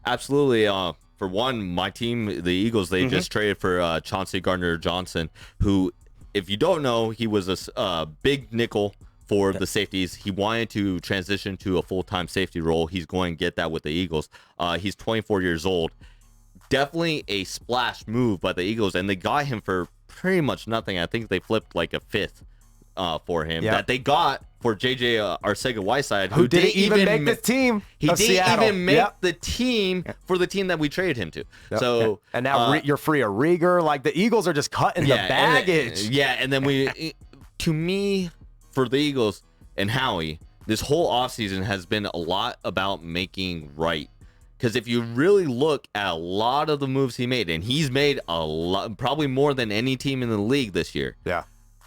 Absolutely. For one, my team, the Eagles, they just traded for Chauncey Gardner-Johnson, who, if you don't know, he was a big nickel for the safeties. He wanted to transition to a full-time safety role. He's going to get that with the Eagles. He's 24 years old. Definitely a splash move by the Eagles, and they got him for pretty much nothing. I think they flipped like a fifth for him that they got for J.J. Arcega-Whiteside, who didn't even make the team. He didn't even make the team for the team that we traded him to. So and now you're free of Rieger. Like, the Eagles are just cutting the baggage. And then we, to me, for the Eagles and Howie, this whole offseason has been a lot about making right. Because if you really look at a lot of the moves he made, and he's made a lot, probably more than any team in the league this year. Yeah.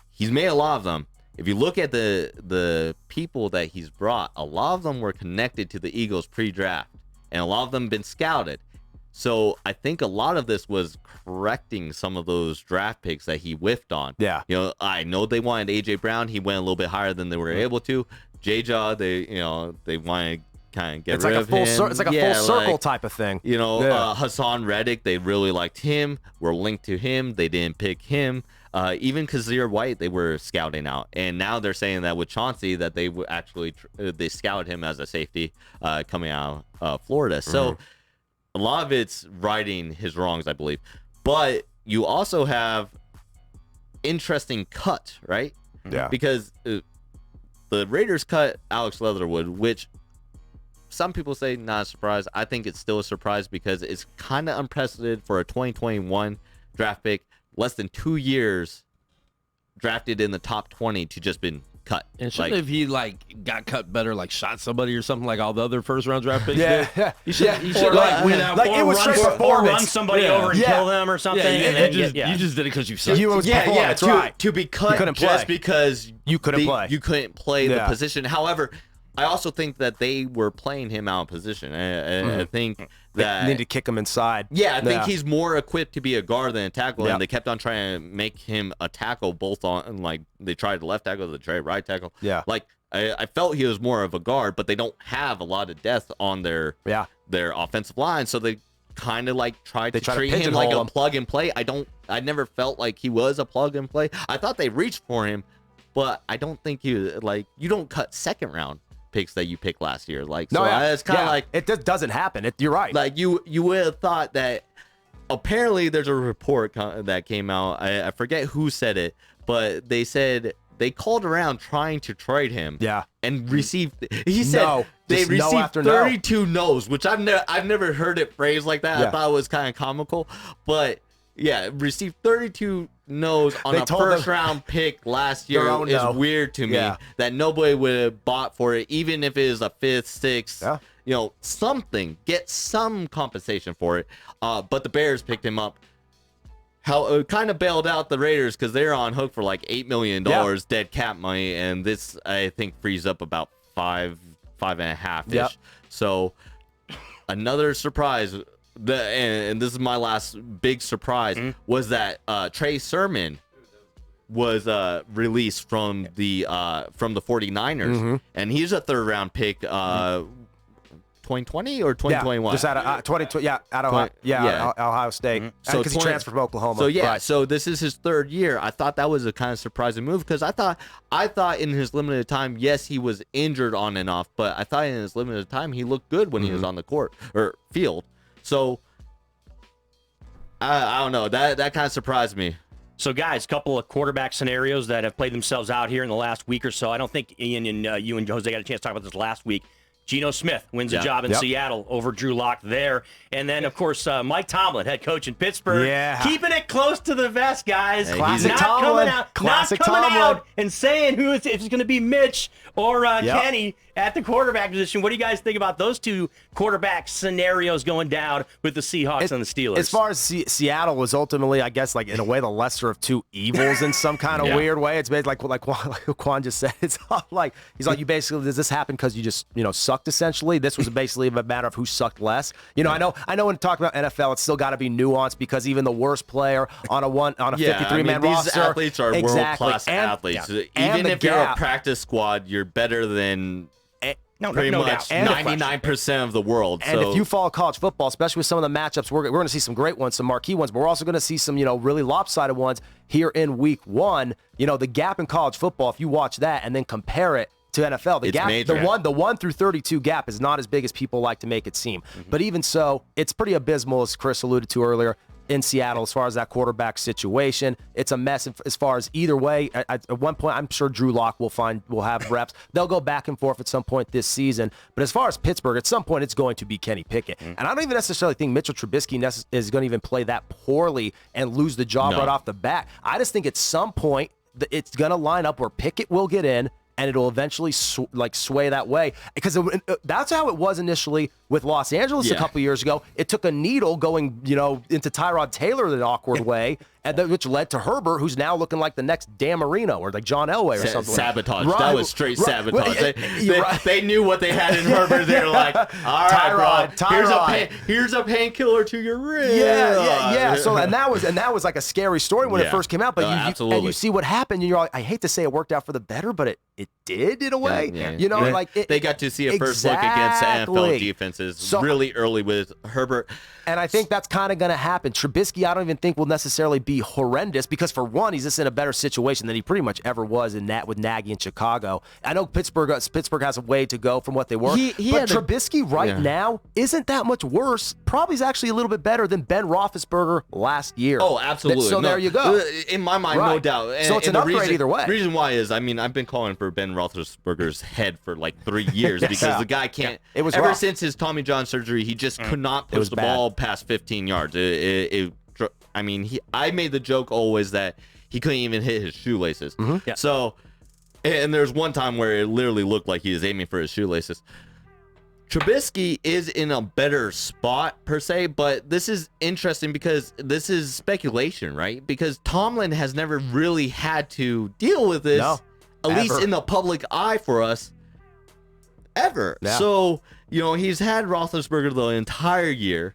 He's made a lot of them. If you look at the people that he's brought, a lot of them were connected to the Eagles pre-draft. And a lot of them been scouted. So I think a lot of this was correcting some of those draft picks that he whiffed on. Yeah. You know, I know they wanted A.J. Brown. He went a little bit higher than they were able to. J-Jaw, they wanted to kind of get rid of him. It's like a full circle type of thing. You know, Hassan Reddick, they really liked him. Were linked to him. They didn't pick him. Even Kazir White, they were scouting out. And now they're saying that with Chauncey, that they would actually they scouted him as a safety coming out of Florida. So a lot of it's righting his wrongs, I believe. But you also have interesting cut, right? Yeah. Because the Raiders cut Alex Leatherwood, which some people say not a surprise. I think it's still a surprise because it's kind of unprecedented for a 2021 draft pick, less than 2 years drafted in the top 20 to just been cut. And shouldn't he got cut better, like shot somebody or something like all the other first round draft picks did? He should win out or run somebody over and kill them or something. You just did it because you sucked. To be cut just because you couldn't play. You couldn't play the position. However, I also think that they were playing him out of position. I think that they need to kick him inside. Yeah, I think he's more equipped to be a guard than a tackle, and they kept on trying to make him a tackle. Both on they tried left tackle, they tried right tackle. Yeah, I felt he was more of a guard, but they don't have a lot of depth on their offensive line, so they kind of tried to treat him like a plug and play. I never felt like he was a plug and play. I thought they reached for him, but I don't think you don't cut second round picks that you picked last year. It's kind of it just doesn't happen. You're right. You would have thought that. Apparently, there's a report that came out. I forget who said it, but they said they called around trying to trade him. Yeah. And received. He said No. they Just no received after no. 32 no's, which I've never heard it phrased like that. Yeah. I thought it was kind of comical, but yeah, received 32 no's on They a told first them- round pick last year Their own is no. weird to me. Yeah. That nobody would have bought for it, even if it is a 5th, 6th. Yeah. You know, something, get some compensation for it. But the Bears picked him up. How kind of bailed out the Raiders because they're on hook for like $8 million dead cap money, and this I think frees up about 5.5 ish. Yep. So another surprise, and this is my last big surprise, was that Trey Sermon was released from the 49ers, and he's a 3rd round pick. 2020 or 2021? Yeah, just out of 2020. Yeah, out of Ohio State. So because he transferred from Oklahoma. So yeah, Right. so this is his 3rd year. I thought that was a kind of surprising move because I thought in his limited time, yes, he was injured on and off, but I thought in his limited time he looked good when he was on the court or field. So I don't know, that kind of surprised me. So, guys, a couple of quarterback scenarios that have played themselves out here in the last week or so. I don't think Ian and you and Jose got a chance to talk about this last week. Geno Smith wins a job in Seattle over Drew Lock there. And then, of course, Mike Tomlin, head coach in Pittsburgh. Yeah. Keeping it close to the vest, guys. Hey, Classic not Tomlin. Coming out and saying if it's going to be Mitch or Kenny at the quarterback position. What do you guys think about those two quarterback scenarios going down with the Seahawks and the Steelers? As far as Seattle was ultimately, I guess, like in a way, the lesser of two evils in some kind of weird way. It's basically like Quan just said. It's like he's like, you basically, does this happen because you just sucked essentially? This was basically a matter of who sucked less. I know when talking about NFL, it's still got to be nuanced because even the worst player on a 53-man roster, these athletes are world-class athletes. Even if you're a practice squad, you're better than pretty much 99% of the world. And if you follow college football, especially with some of the matchups, we're going to see some great ones, some marquee ones, but we're also going to see some, really lopsided ones here in week 1. The gap in college football, if you watch that and then compare it to NFL, the gap, major. the 1 through 32 gap is not as big as people like to make it seem. But even so, it's pretty abysmal, as Chris alluded to earlier, in Seattle as far as that quarterback situation. It's a mess as far as either way. At one point, I'm sure Drew Lock will have reps. They'll go back and forth at some point this season. But as far as Pittsburgh, at some point, it's going to be Kenny Pickett. And I don't even necessarily think Mitchell Trubisky is going to even play that poorly and lose the job right off the bat. I just think at some point, it's going to line up where Pickett will get in, and it'll eventually sway that way. Because that's how it was initially with Los Angeles a couple years ago. It took a needle going, into Tyrod Taylor in an awkward way, which led to Herbert, who's now looking like the next Dan Marino or like John Elway or something. Sabotage. Right. That was straight sabotage. Well, they knew what they had in Herbert. They were like, all right, bro, here's a painkiller to your ribs. Yeah. So and that was like a scary story when it first came out. But absolutely. you see what happened, and you're like, I hate to say it worked out for the better, but it did in a way. They got to see a first look against NFL defenses really early with Herbert. And I think that's kind of going to happen. Trubisky, I don't even think will necessarily be horrendous because, for one, he's just in a better situation than he pretty much ever was with Nagy in Chicago. I know Pittsburgh has a way to go from what they were, but Trubisky now isn't that much worse. Probably is actually a little bit better than Ben Roethlisberger last year. Oh, absolutely. So there you go. In my mind, no doubt. So it's an upgrade either way. The reason why is, I've been calling for Ben Roethlisberger's head for like 3 years because the guy can't. It was ever since his Tommy John surgery, he just could not push the ball past 15 yards. I made the joke always that he couldn't even hit his shoelaces. So, and there's one time where it literally looked like he was aiming for his shoelaces. Trubisky is in a better spot per se, but this is interesting because this is speculation, right? Because Tomlin has never really had to deal with this, at least in the public eye for us, ever. Yeah. So, he's had Roethlisberger the entire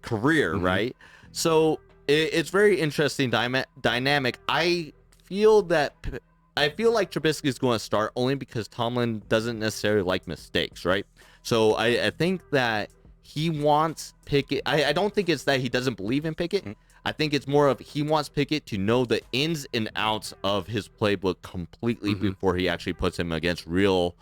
career, right? So it's very interesting dynamic. I feel like Trubisky is going to start only because Tomlin doesn't necessarily like mistakes, right? So I think that he wants Pickett. I don't think it's that he doesn't believe in Pickett. I think it's more of he wants Pickett to know the ins and outs of his playbook completely before he actually puts him against real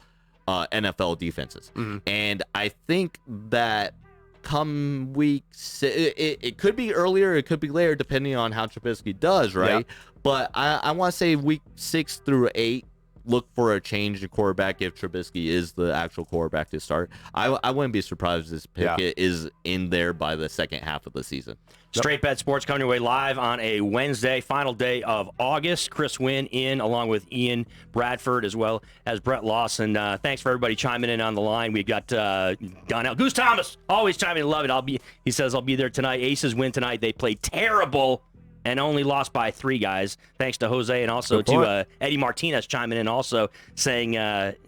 NFL defenses. And I think that come week six. It could be earlier, it could be later, depending on how Trubisky does, right? Yeah. But I want to say week 6 through 8, look for a change in quarterback if Trubisky is the actual quarterback to start. I wouldn't be surprised if this Pickett is in there by the second half of the season. Straight Bet Sports coming your way live on a Wednesday, final day of August. Chris Winn in, along with Ian Bradford, as well as Brett Lawson. Thanks for everybody chiming in on the line. We got Donnell, Goose Thomas, always chiming in. Love it. He says I'll be there tonight. Aces win tonight. They played terrible and only lost by 3 guys. Thanks to Jose and also to Eddie Martinez chiming in, also saying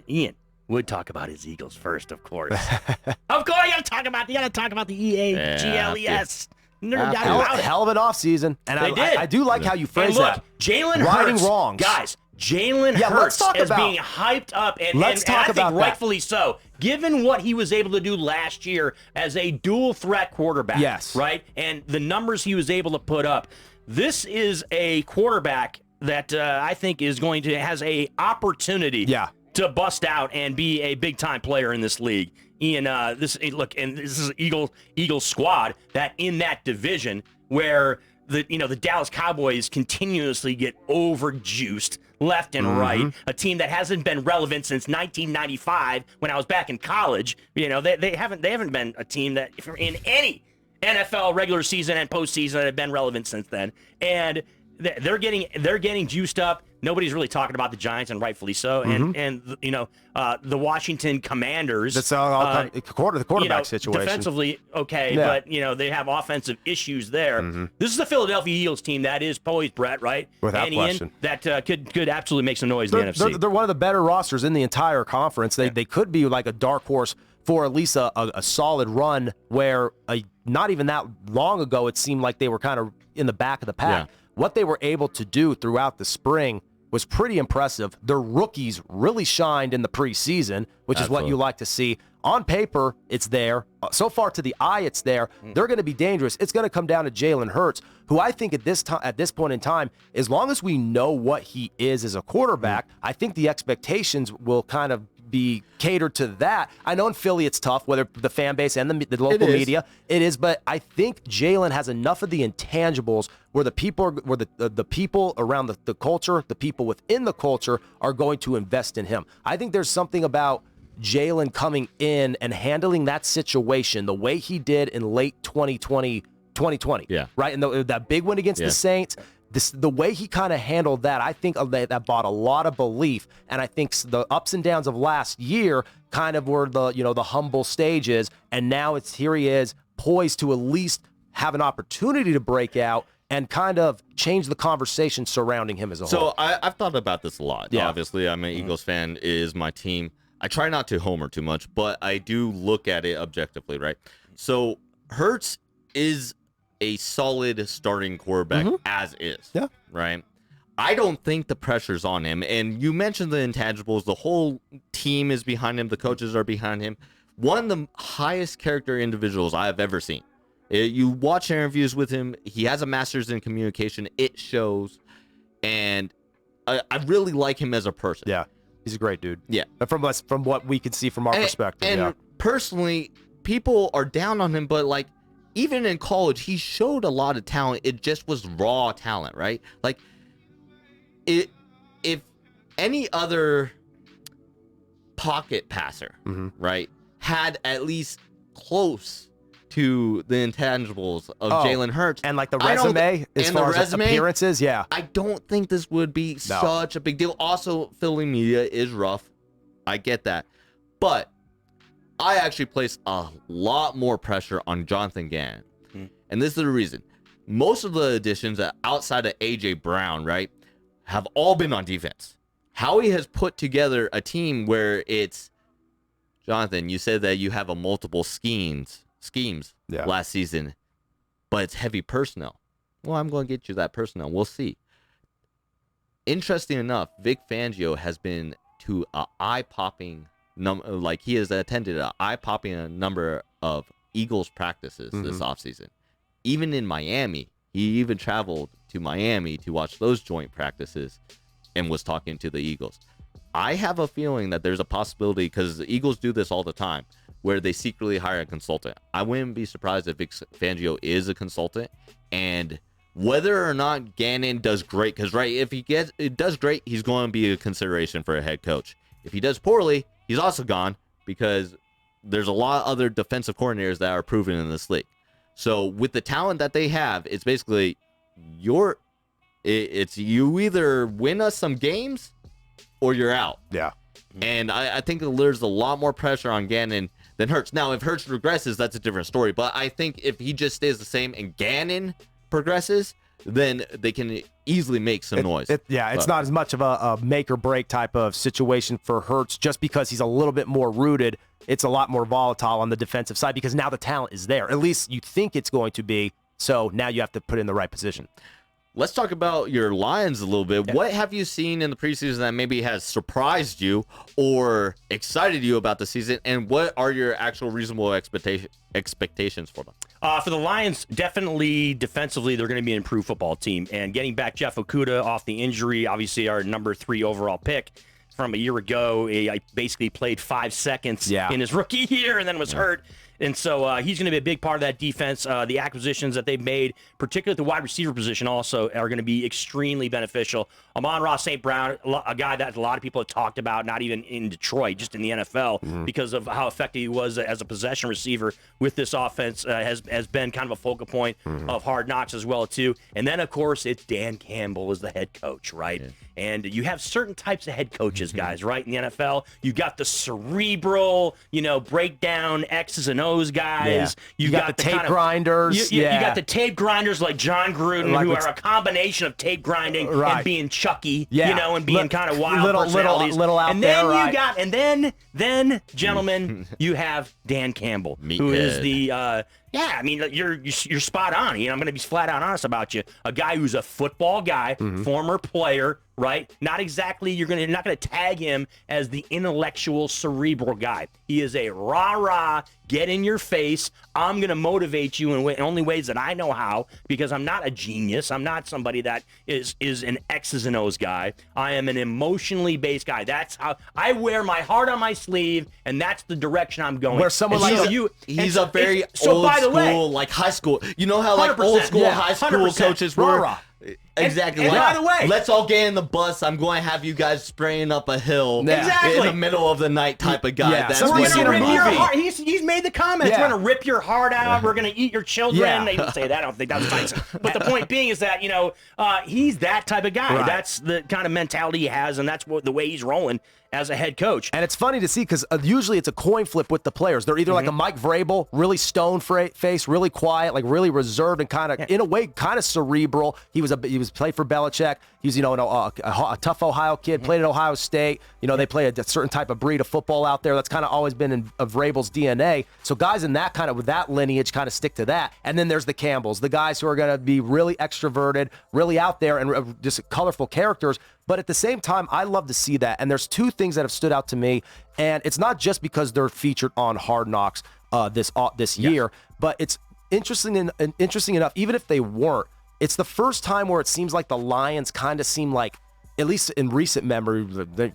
Ian would talk about his Eagles first, of course. Of course, you got to talk about the EAGLES. Hell of an offseason. And I do like how you phrase that. Jalen Righting Hurts, wrongs. guys, Jalen Hurts is being hyped up, and I think rightfully so, given what he was able to do last year as a dual threat quarterback. Yes. Right? And the numbers he was able to put up. This is a quarterback that I think has a opportunity to bust out and be a big-time player in this league. Ian, this is Eagles squad that in that division where the Dallas Cowboys continuously get overjuiced left and right. A team that hasn't been relevant since 1995 when I was back in college. They haven't been a team that in any NFL regular season and postseason that have been relevant since then, and they're getting juiced up. Nobody's really talking about the Giants, and rightfully so. And the Washington Commanders. That's the quarterback situation. Defensively, okay, but they have offensive issues there. This is the Philadelphia Eagles team that is poised, Brett, right? Without question. That could absolutely make some noise in the NFC. They're one of the better rosters in the entire conference. They could be like a dark horse for at least a solid run where not even that long ago it seemed like they were kind of in the back of the pack. Yeah. What they were able to do throughout the spring was pretty impressive. Their rookies really shined in the preseason, which is what you like to see. On paper, it's there. So far to the eye, it's there. They're going to be dangerous. It's going to come down to Jalen Hurts, who I think at this point in time, as long as we know what he is as a quarterback, I think the expectations will kind of be catered to that. I know in Philly it's tough, whether the fan base and the local media, it is, but I think Jalen has enough of the intangibles where the people around the culture, the people within the culture are going to invest in him. I think there's something about Jalen coming in and handling that situation the way he did in late 2020, right? And that big win against the Saints, the way he kind of handled that, I think that brought a lot of belief. And I think the ups and downs of last year kind of were the humble stages. And now here he is poised to at least have an opportunity to break out and kind of change the conversation surrounding him as a whole. So I've thought about this a lot. Yeah. Obviously, I'm an Eagles fan. It is my team. I try not to homer too much, but I do look at it objectively, right? So Hurts is a solid starting quarterback as is. Yeah. Right? I don't think the pressure's on him. And you mentioned the intangibles. The whole team is behind him. The coaches are behind him. One of the highest character individuals I have ever seen. You watch interviews with him. He has a master's in communication. It shows. And I really like him as a person. Yeah. He's a great dude. Yeah. From what we can see from our perspective. And personally, people are down on him, but like, even in college, he showed a lot of talent. It just was raw talent, right? Like, if any other pocket passer, right, had at least close to the intangibles of Jalen Hurts. And like the resume, as far as appearances, I don't think this would be such a big deal. Also, Philly media is rough. I get that. But I actually place a lot more pressure on Jonathan Gannon. And this is the reason. Most of the additions outside of A.J. Brown, right, have all been on defense. Howie has put together a team where it's, Jonathan, you said that you have a multiple schemes last season, but it's heavy personnel. Well, I'm going to get you that personnel. We'll see. Interesting enough, Vic Fangio has been to a eye-popping he has attended an eye-popping number of Eagles practices this offseason. Even in Miami, he even traveled to Miami to watch those joint practices and was talking to the Eagles. I have a feeling that there's a possibility, because the Eagles do this all the time, where they secretly hire a consultant. I wouldn't be surprised if Vic Fangio is a consultant, and whether or not Gannon does great, because if it does great, he's going to be a consideration for a head coach. If he does poorly, he's also gone, because there's a lot of other defensive coordinators that are proven in this league. So with the talent that they have, it's basically you either win us some games or you're out. Yeah. And I think there's a lot more pressure on Gannon than Hurts. Now, if Hurts regresses, that's a different story. But I think if he just stays the same and Gannon progresses, then they can easily make some noise. It's not as much of a make or break type of situation for Hurts just because he's a little bit more rooted. It's a lot more volatile on the defensive side because now the talent is there. At least you think it's going to be. So now you have to put it in the right position. Let's talk about your Lions a little bit. Yeah. What have you seen in the preseason that maybe has surprised you or excited you about the season? And what are your actual reasonable expectations for them? For the Lions, definitely defensively, they're going to be an improved football team. And getting back Jeff Okudah off the injury, obviously our number 3 overall pick from a year ago, he basically played 5 seconds in his rookie year and then was hurt. And so he's going to be a big part of that defense. The acquisitions that they've made, particularly at the wide receiver position, also are going to be extremely beneficial. Amon-Ra St. Brown, a guy that a lot of people have talked about, not even in Detroit, just in the NFL, because of how effective he was as a possession receiver with this offense, has been kind of a focal point of Hard Knocks as well, too. And then, of course, it's Dan Campbell as the head coach, right? Yeah. And you have certain types of head coaches, guys, right? In the NFL, you got the cerebral, breakdown X's and O's guys. Yeah. You got the tape grinders. You got the tape grinders like John Gruden, who are a combination of tape grinding and being Chucky, and being kind of wild personalities. Little out and there, then you got, then, gentlemen, you have Dan Campbell, who is the you're spot on. I'm going to be flat out honest about you. A guy who's a football guy, former player, right? Not exactly. You're not going to tag him as the intellectual, cerebral guy. He is a rah-rah, get in your face. I'm going to motivate you in only ways that I know how, because I'm not a genius. I'm not somebody that is an X's and O's guy. I am an emotionally based guy. That's how I wear my heart on my sleeve, and that's the direction I'm going. Where someone he's a very old school, like high school. You know how like old school, high school coaches were. Exactly. And by the way, let's all get in the bus. I'm going to have you guys spraying up a hill in the middle of the night type of guy. Yeah. That's we're what going to rip your heart. He's made the comments. We're going to rip your heart out. We're going to eat your children. They didn't say that. I don't think that was nice. But the point being is that, he's that type of guy. Right. That's the kind of mentality he has, and that's the way he's rolling as a head coach. And it's funny to see because usually it's a coin flip with the players. They're either like a Mike Vrabel, really stone-faced, really quiet, like really reserved and kind of, in a way, kind of cerebral. He was played for Belichick. He's a tough Ohio kid, played at Ohio State. They play a certain type of breed of football out there. That's kind of always been of Vrabel's DNA. So guys in that kind of with that lineage kind of stick to that. And then there's the Campbells, the guys who are going to be really extroverted, really out there, and just colorful characters. But at the same time, I love to see that. And there's 2 things that have stood out to me. And it's not just because they're featured on Hard Knocks this year, but it's interesting enough, even if they weren't, it's the first time where it seems like the Lions kind of seem like, at least in recent memory,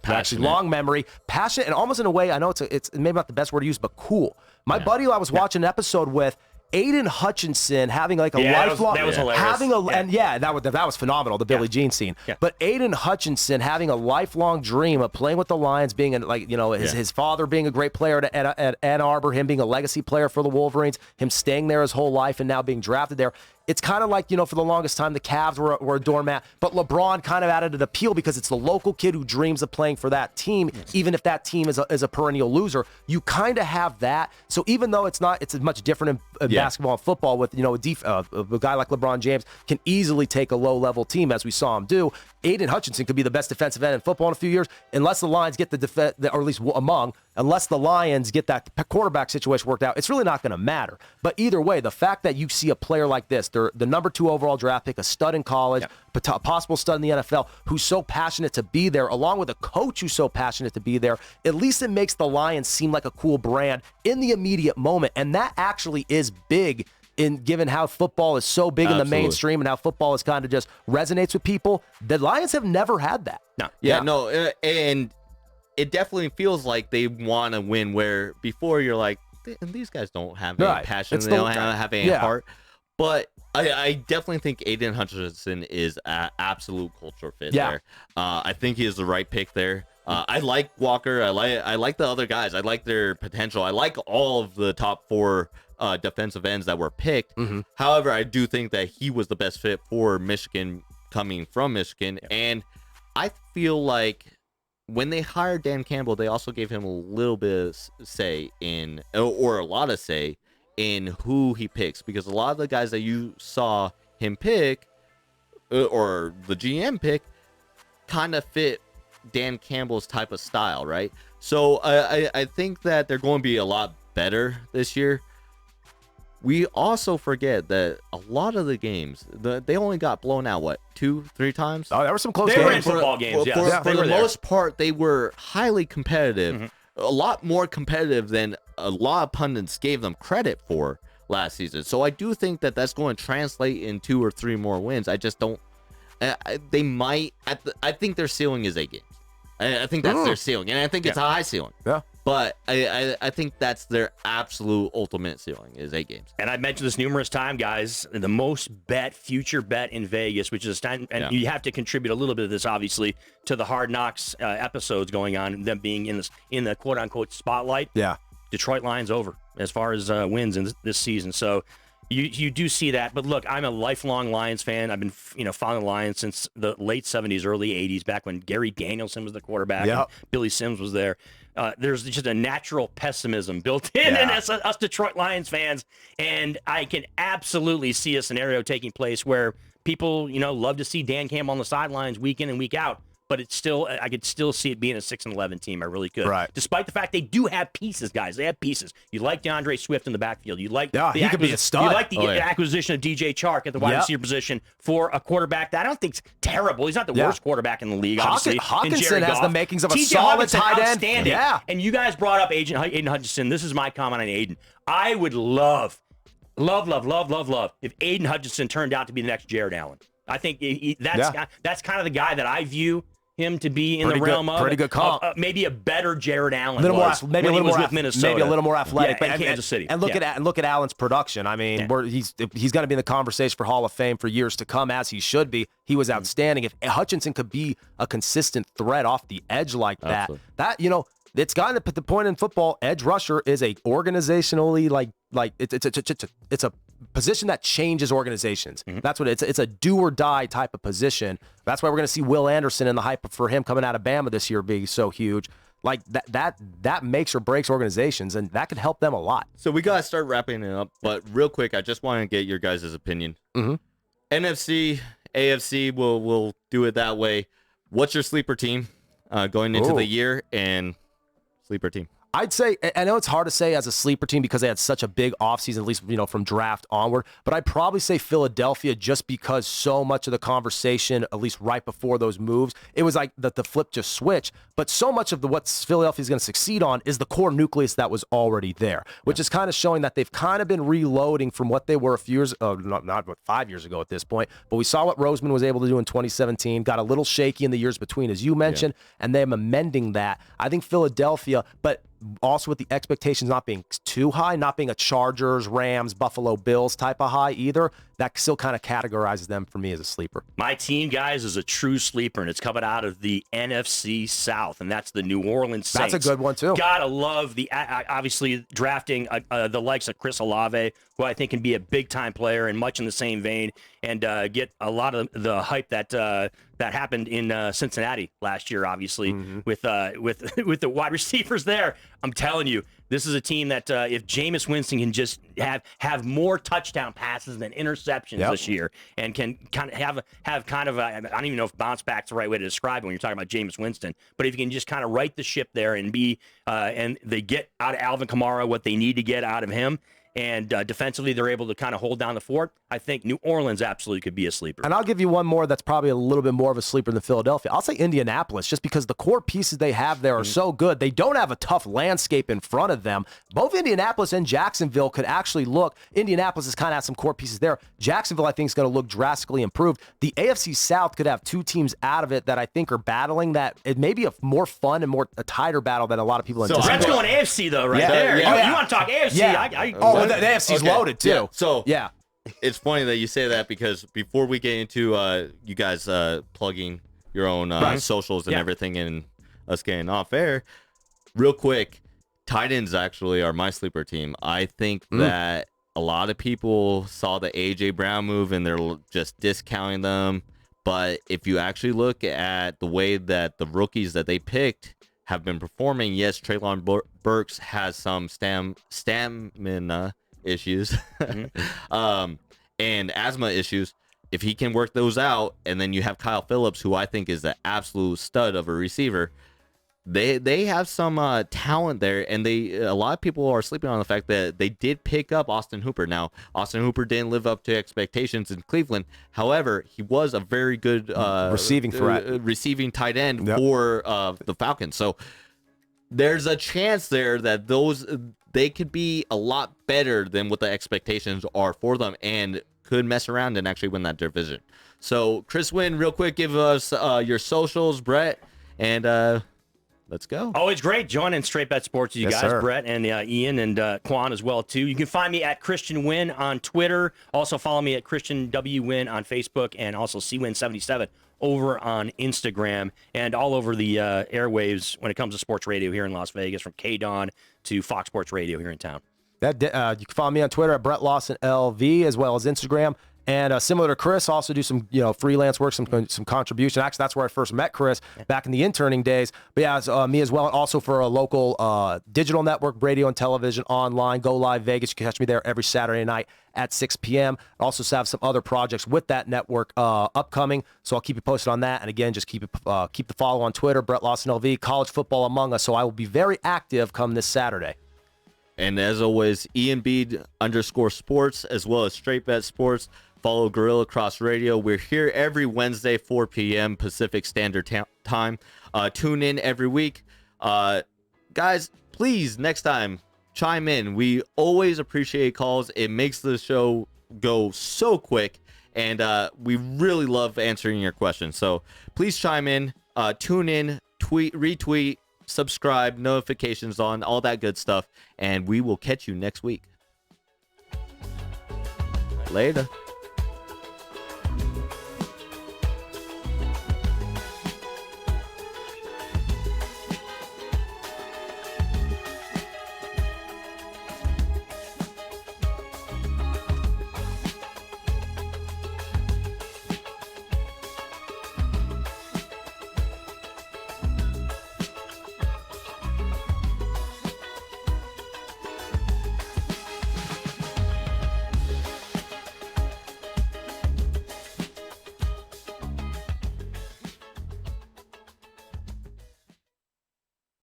actually long memory, passionate, and almost in a way, I know it's maybe not the best word to use, but cool. My buddy who I was watching an episode with, Aiden Hutchinson having like a lifelong, that was hilarious. That was phenomenal. The Billie Jean scene, but Aiden Hutchinson having a lifelong dream of playing with the Lions, being his father being a great player at Ann Arbor, him being a legacy player for the Wolverines, him staying there his whole life, and now being drafted there. It's kind of like, for the longest time, the Cavs were a doormat, but LeBron kind of added an appeal because it's the local kid who dreams of playing for that team, even if that team is a perennial loser. You kind of have that. So even though it's much different in basketball and football with, a guy like LeBron James can easily take a low-level team, as we saw him do. Aiden Hutchinson could be the best defensive end in football in a few years, unless the Lions get unless the Lions get that quarterback situation worked out. It's really not going to matter. But either way, the fact that you see a player like this, the number 2 overall draft pick, a stud in college, a possible stud in the NFL, who's so passionate to be there, along with a coach who's so passionate to be there, at least it makes the Lions seem like a cool brand in the immediate moment. And that actually is big given how football is so big in the mainstream and how football is kind of just resonates with people. The Lions have never had that. And it definitely feels like they want to win, where before you're like, these guys don't have Right. any passion. It's They the- don't have any yeah. heart. But I definitely think Aiden Hutchinson is an absolute culture fit Yeah. there. I think he is the right pick there. I like Walker. I like the other guys. I like their potential. I like all of the top 4 defensive ends that were picked. Mm-hmm. However, I do think that he was the best fit for Michigan coming from Michigan. And I feel like when they hired Dan Campbell, they also gave him a little bit of say in, or a lot of say in who he picks, because a lot of the guys that you saw him pick or the GM pick kind of fit Dan Campbell's type of style, right? So I think that they're going to be a lot better this year. We also forget that a lot of the games, they only got blown out, 2-3 times? Oh, there were some close They were in games. football games, yes. For They the were there. most part, they were highly competitive, a lot more competitive than a lot of pundits gave them credit for last season. So I do think that that's going to translate in 2 or 3 more wins. I just don't. They might. I think their ceiling is 8 games. I think that's their ceiling, and I think it's a high ceiling. Yeah. But I think that's their absolute ultimate ceiling is 8 games. And I've mentioned this numerous times, guys. The most future bet in Vegas, which is time, and you have to contribute a little bit of this, obviously, to the Hard Knocks episodes going on, them being in the quote unquote spotlight. Yeah. Detroit Lions over as far as wins in this season. So you do see that. But look, I'm a lifelong Lions fan. I've been following the Lions since the late 70s, early 80s, back when Gary Danielson was the quarterback. Yep. And Billy Sims was there. There's just a natural pessimism built in us Detroit Lions fans, and I can absolutely see a scenario taking place where people, love to see Dan Campbell on the sidelines week in and week out, but it's still, I could still see it being a 6-11 team. I really could. Right. Despite the fact they do have pieces, guys. They have pieces. You like DeAndre Swift in the backfield. You like he could be a stud. You like the acquisition of DJ Chark at the wide receiver position for a quarterback that I don't think's terrible. He's not the worst quarterback in the league, obviously. Hawkinson has the makings of a TJ solid Hawkinson, tight end. outstanding. Yeah. And you guys brought up Aiden Hutchinson. This is my comment on Aiden. I would love if Aiden Hutchinson turned out to be the next Jared Allen. I think that's kind of the guy that I view him to be in the realm of. Pretty good comp. Maybe a better Jared Allen Maybe when he was with Minnesota. Maybe a little more athletic. Yeah, and Kansas City. And look at Allen's production. I mean, he's going to be in the conversation for Hall of Fame for years to come, as he should be. He was outstanding. If Hutchinson could be a consistent threat off the edge like that, it's gotten to the point in football. Edge rusher is a organizationally it's a position that changes organizations. That's what it's a do or die type of position. That's why we're going to see Will Anderson and the hype for him coming out of Bama this year being so huge. Like that makes or breaks organizations, and that could help them a lot. So we got to start wrapping it up, but real quick, I just want to get your guys' opinion. NFC, AFC, we'll do it that way. What's your sleeper team going into the year, and sleeper team? I'd say, I know it's hard to say as a sleeper team because they had such a big offseason, at least, from draft onward, but I'd probably say Philadelphia just because so much of the conversation, at least right before those moves, it was like the flip just switched. But so much of what Philadelphia's going to succeed on is the core nucleus that was already there, which is kind of showing that they've kind of been reloading from what they were a few years, not 5 years ago at this point, but we saw what Roseman was able to do in 2017, got a little shaky in the years between, as you mentioned, and they're amending that. I think Philadelphia, but also with the expectations not being too high, not being a Chargers, Rams, Buffalo Bills type of high either, that still kind of categorizes them for me as a sleeper. My team, guys, is a true sleeper, and it's coming out of the NFC South, and that's the New Orleans Saints. That's a good one, too. Gotta love the, obviously, drafting the likes of Chris Olave, who I think can be a big-time player and much in the same vein, and get a lot of the hype that happened in Cincinnati last year, obviously, with the wide receivers there. I'm telling you, this is a team that if Jameis Winston can just have more touchdown passes than interceptions this year, and can kind of have kind of I don't even know if bounce back's the right way to describe it when you're talking about Jameis Winston, but if you can just kind of right the ship there and be and they get out of Alvin Kamara what they need to get out of him, and defensively they're able to kind of hold down the fort, I think New Orleans absolutely could be a sleeper. And I'll give you one more that's probably a little bit more of a sleeper than Philadelphia. I'll say Indianapolis, just because the core pieces they have there are so good. They don't have a tough landscape in front of them. Both Indianapolis and Jacksonville could actually look. Indianapolis has kind of had some core pieces there. Jacksonville, I think, is going to look drastically improved. The AFC South could have two teams out of it that I think are battling that. It may be a more fun and a tighter battle than a lot of people anticipate. Brett's going AFC, though, right Yeah. there. Yeah. You want to talk AFC? Yeah. The AFC's loaded, too. Yeah. So yeah. It's funny that you say that because before we get into you guys plugging your own socials and everything and us getting off air, real quick, tight ends actually are my sleeper team. I think that a lot of people saw the A.J. Brown move and they're just discounting them. But if you actually look at the way that the rookies that they picked have been performing, yes, Treylon Burks has some stamina issues and asthma issues. If he can work those out, and then you have Kyle Phillips, who I think is the absolute stud of a receiver, they have some talent there, and a lot of people are sleeping on the fact that they did pick up Austin Hooper. Now, Austin Hooper didn't live up to expectations in Cleveland. However, he was a very good receiving threat, receiving tight end for the Falcons. So there's a chance there that they could be a lot better than what the expectations are for them and could mess around and actually win that division. So, Chris Winn, real quick, give us your socials, Brett, and let's go. Always great joining Straight Bet Sports with you guys, sir. Brett and Ian and Quan as well, too. You can find me at Christian Winn on Twitter. Also follow me at Christian W. Winn on Facebook and also CWin77 over on Instagram and all over the airwaves when it comes to sports radio here in Las Vegas, from KDAWN to Fox Sports Radio here in town. You can follow me on Twitter at Brett Lawson LV, as well as Instagram. And similar to Chris, also do some freelance work, some contribution. Actually, that's where I first met Chris back in the interning days. But yeah, me as well. And also for a local digital network, radio and television, online, Go Live Vegas. You can catch me there every Saturday night at 6 p.m. I also have some other projects with that network upcoming, so I'll keep you posted on that. And again, just keep the follow on Twitter, Brett Lawson LV, College Football Among Us. So I will be very active come this Saturday. And as always, _sports, as well as Straight Bet Sports. Follow Gorilla Cross Radio. We're here every Wednesday, 4 p.m. Pacific Standard Time. Tune in every week. Guys, please, next time, chime in. We always appreciate calls. It makes the show go so quick, and we really love answering your questions. So please chime in, tune in, tweet, retweet, subscribe, notifications on, all that good stuff, and we will catch you next week. Later.